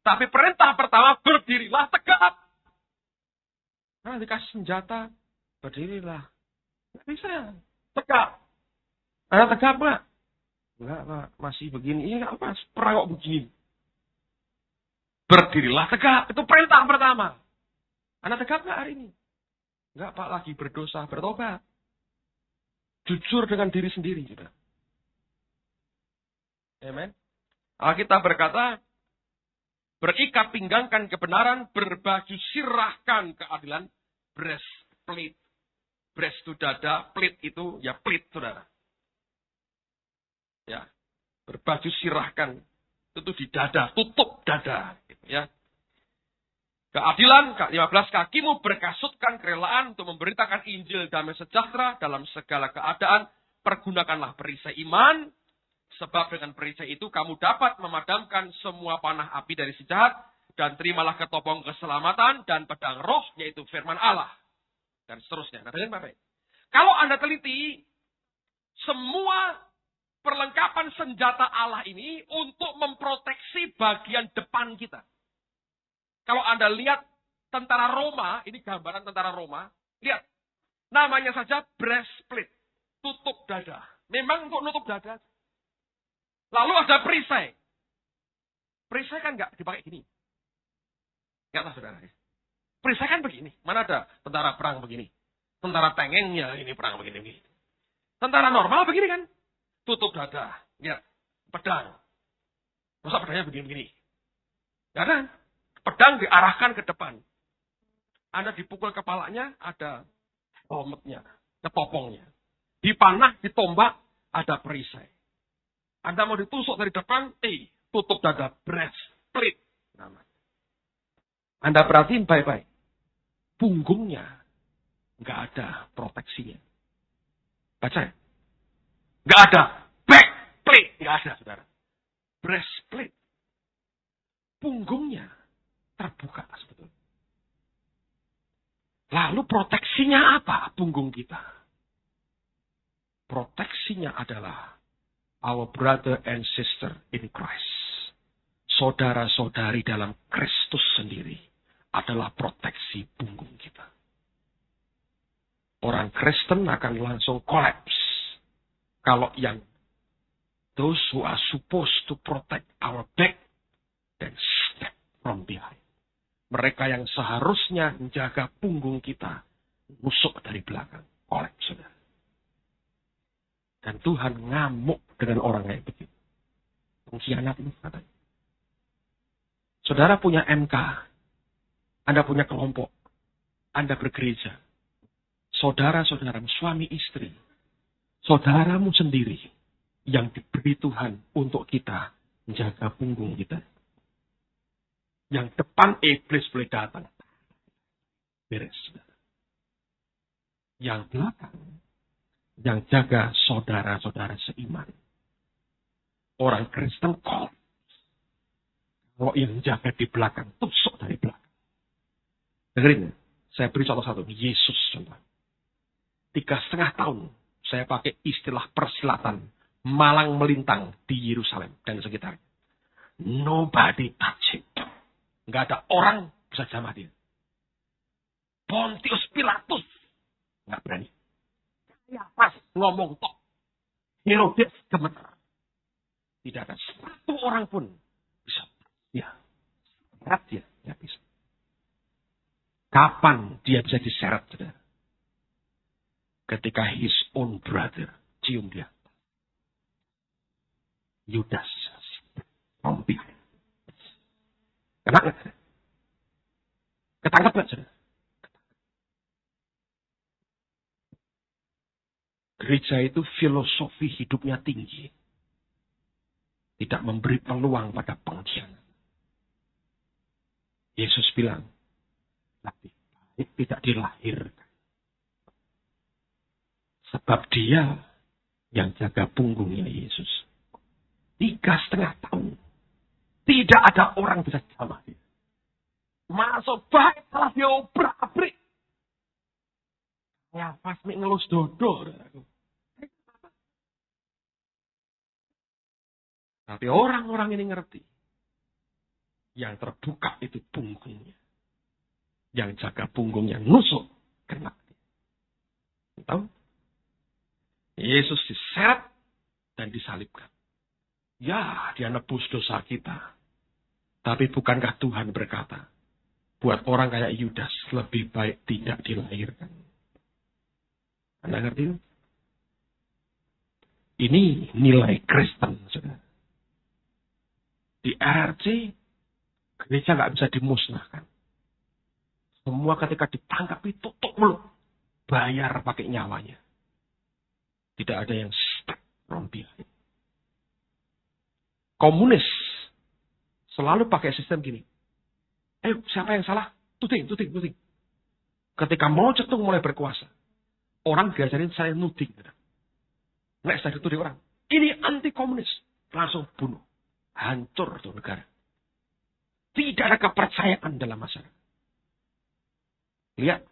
Tapi perintah pertama, berdirilah tegap. Nah, dikasih senjata, berdirilah. Nggak bisa, tegap. Ada tegap nggak? Enggak, Pak. Masih begini. Iya, nggak apa. Perang kok begini. Berdirilah tegap. Itu perintah pertama. Anda tegap nggak hari ini? Enggak, Pak. Lagi berdosa, bertobat. Jujur dengan diri sendiri. Gitu. Amen. Alkitab berkata, berikat pinggangkan kebenaran, berbaju sirahkan keadilan, breastplate. Breast itu dada, plate itu ya plate, saudara. Ya, berbaju sirahkan itu di dada, tutup dada, gitu ya. Keadilan, 15, kakimu berkasutkan kerelaan untuk memberitakan Injil damai sejahtera dalam segala keadaan. Pergunakanlah perisai iman, sebab dengan perisai itu kamu dapat memadamkan semua panah api dari si jahat, dan terimalah ketopong keselamatan dan pedang roh, yaitu firman Allah. Dan seterusnya. Nah, dengar Bapak. Kalau Anda teliti, semua perlengkapan senjata Allah ini untuk memproteksi bagian depan kita. Kalau Anda lihat tentara Roma, ini gambaran tentara Roma, lihat. Namanya saja breastplate, tutup dada. Memang untuk nutup dada. Lalu ada perisai. Perisai kan nggak dipakai gini. Nggak tahu saudara. Perisai kan begini. Mana ada tentara perang begini. Tentara pengen ya ini perang begini. Tentara normal begini kan. Tutup dada. Lihat. Pedang. Masa pedangnya begini-begini. Ya kan? Pedang diarahkan ke depan. Anda dipukul kepalanya, ada helmetnya, ketopongnya. Dipanah, ditombak, ada perisai. Anda mau ditusuk dari depan, tutup dada, breastplate. Anda perhatiin baik-baik. Punggungnya nggak ada proteksinya. Baca ya? Nggak ada backplate, nggak ada, saudara. Breastplate. Punggungnya terbuka sebetulnya. Lalu proteksinya apa punggung kita? Proteksinya adalah our brother and sister in Christ. Saudara-saudari dalam Kristus sendiri adalah proteksi punggung kita. Orang Kristen akan langsung collapse. Kalau yang those who are supposed to protect our back then step from behind. Mereka yang seharusnya menjaga punggung kita, nusuk dari belakang. Collapse, saudara. Dan Tuhan ngamuk dengan orang kayak begitu. Pengkhianat itu katanya. Saudara punya MK. Anda punya kelompok. Anda bergereja. Saudara-saudaramu, suami istri. Saudaramu sendiri yang diberi Tuhan untuk kita menjaga punggung kita. Yang depan iblis boleh datang. Beres. Yang belakang. Yang jaga saudara-saudara seiman. Orang Kristen kok. Kalau yang jaga di belakang, tusuk dari belakang. Dengerin, saya beri contoh satu. Yesus contoh. 3,5 tahun saya pakai istilah persilatan. Malang melintang di Yerusalem dan sekitarnya. Nobody touch it. Nggak ada orang bisa jamah dia. Pontius Pilatus. Nggak berani. Ya, pas ngomong tok. Herodes gemetar. Tidak ada satu orang pun bisa. Ya. Seret dia. Ya bisa. Kapan dia bisa diseret, saudara? Ketika his own brother cium dia. Yudas. Rompi. Kena nggak? Ketangkap nggak, saudara? Gereja itu filosofi hidupnya tinggi. Tidak memberi peluang pada pengkhianat. Yesus bilang, lebih baik tidak dilahirkan. Sebab dia yang jaga punggungnya Yesus. 3,5 tahun. Tidak ada orang bisa sama dia. Masuk baik salah dia obrak-abrik. Ya pas ngelus dodo. Tapi orang-orang ini ngerti. Yang terbuka itu punggungnya. Yang jaga punggungnya nusuk kena. Tahu? Yesus diseret dan disalibkan. Ya, dia nebus dosa kita. Tapi bukankah Tuhan berkata, buat orang kayak Yudas lebih baik tidak dilahirkan. Anda ngerti? Ini nilai Kristen, saudara. Di RRC, gereja nggak bisa dimusnahkan. Semua ketika ditangkap itu tutup mulut. Bayar pakai nyawanya. Tidak ada yang stuck rompi. Komunis selalu pakai sistem gini. Siapa yang salah? Tuding. Ketika mau cetung mulai berkuasa. Orang diajarin saya nuding. Nek saya dituding orang. Ini anti komunis. Langsung bunuh. Hancur tuh negara. Tidak ada kepercayaan dalam masyarakat. Lihat.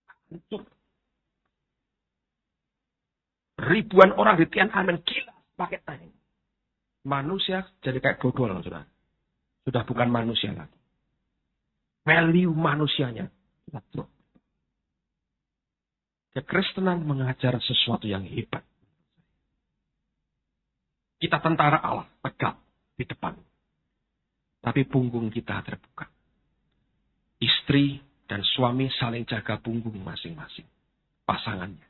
Hancur. Ribuan orang di Tiananmen gila pakai tank. Manusia jadi kayak dodol, saudara. Sudah bukan manusia lagi. Value manusianya sudah drop. Kekristenan mengajar sesuatu yang hebat. Kita tentara Allah, tegak di depan. Tapi punggung kita terbuka. Istri dan suami saling jaga punggung masing-masing. Pasangannya.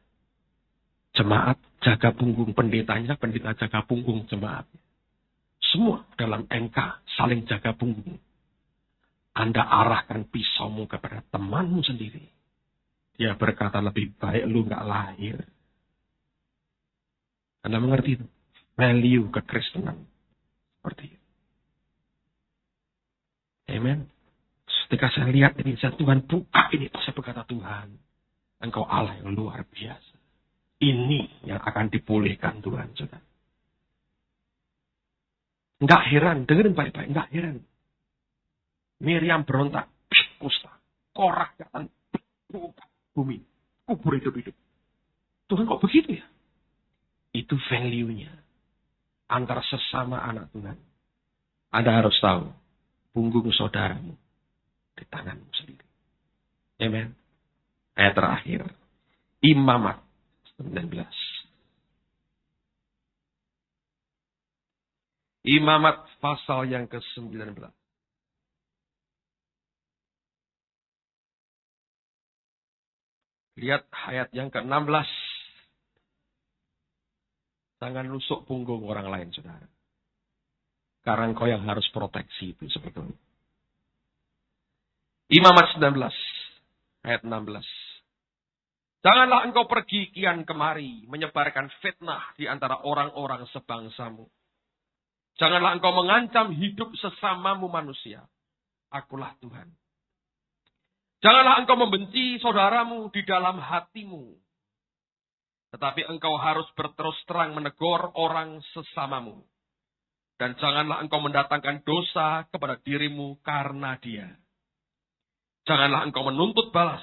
Jemaat jaga punggung pendetanya, pendeta jaga punggung jemaatnya. Semua dalam NK saling jaga punggung. Anda arahkan pisaumu kepada temanmu sendiri. Dia berkata lebih baik lu gak lahir. Anda mengerti itu? Value kekristenan. Seperti itu. Amen. Ketika saya lihat ini, Tuhan buka ini. Saya berkata, Tuhan, Engkau Allah yang luar biasa. Ini yang akan dipulihkan Tuhan, saudara. Enggak heran, dengerin baik-baik, enggak heran. Miriam berontak, kusta, Korah datang, buka bumi, kubur hidup-hidup. Tuhan kok begitu ya? Itu value-nya. Antara sesama anak Tuhan. Anda harus tahu, punggung saudaramu di tanganmu sendiri. Amen. Ayat terakhir. Imamat 19. Imamat pasal yang ke-19. Lihat ayat yang ke-16. Jangan nusuk punggung orang lain, saudara. Karena engkau yang harus proteksi itu sebetulnya. Imamat 19. Ayat 16. Janganlah engkau pergi kian kemari, menyebarkan fitnah di antara orang-orang sebangsamu. Janganlah engkau mengancam hidup sesamamu manusia. Akulah Tuhan. Janganlah engkau membenci saudaramu di dalam hatimu. Tetapi engkau harus berterus terang menegur orang sesamamu. Dan janganlah engkau mendatangkan dosa kepada dirimu karena dia. Janganlah engkau menuntut balas.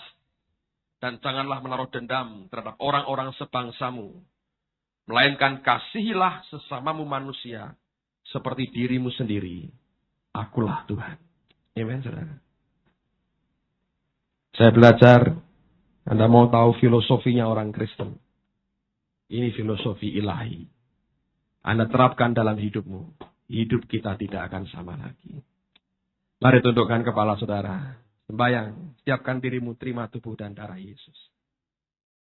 Dan janganlah menaruh dendam terhadap orang-orang sebangsamu. Melainkan kasihilah sesamamu manusia seperti dirimu sendiri. Akulah Tuhan. Amen, saudara. Saya belajar, Anda mau tahu filosofinya orang Kristen. Ini filosofi ilahi. Anda terapkan dalam hidupmu. Hidup kita tidak akan sama lagi. Mari tundukkan kepala saudara. Sembayang, siapkan dirimu terima tubuh dan darah Yesus.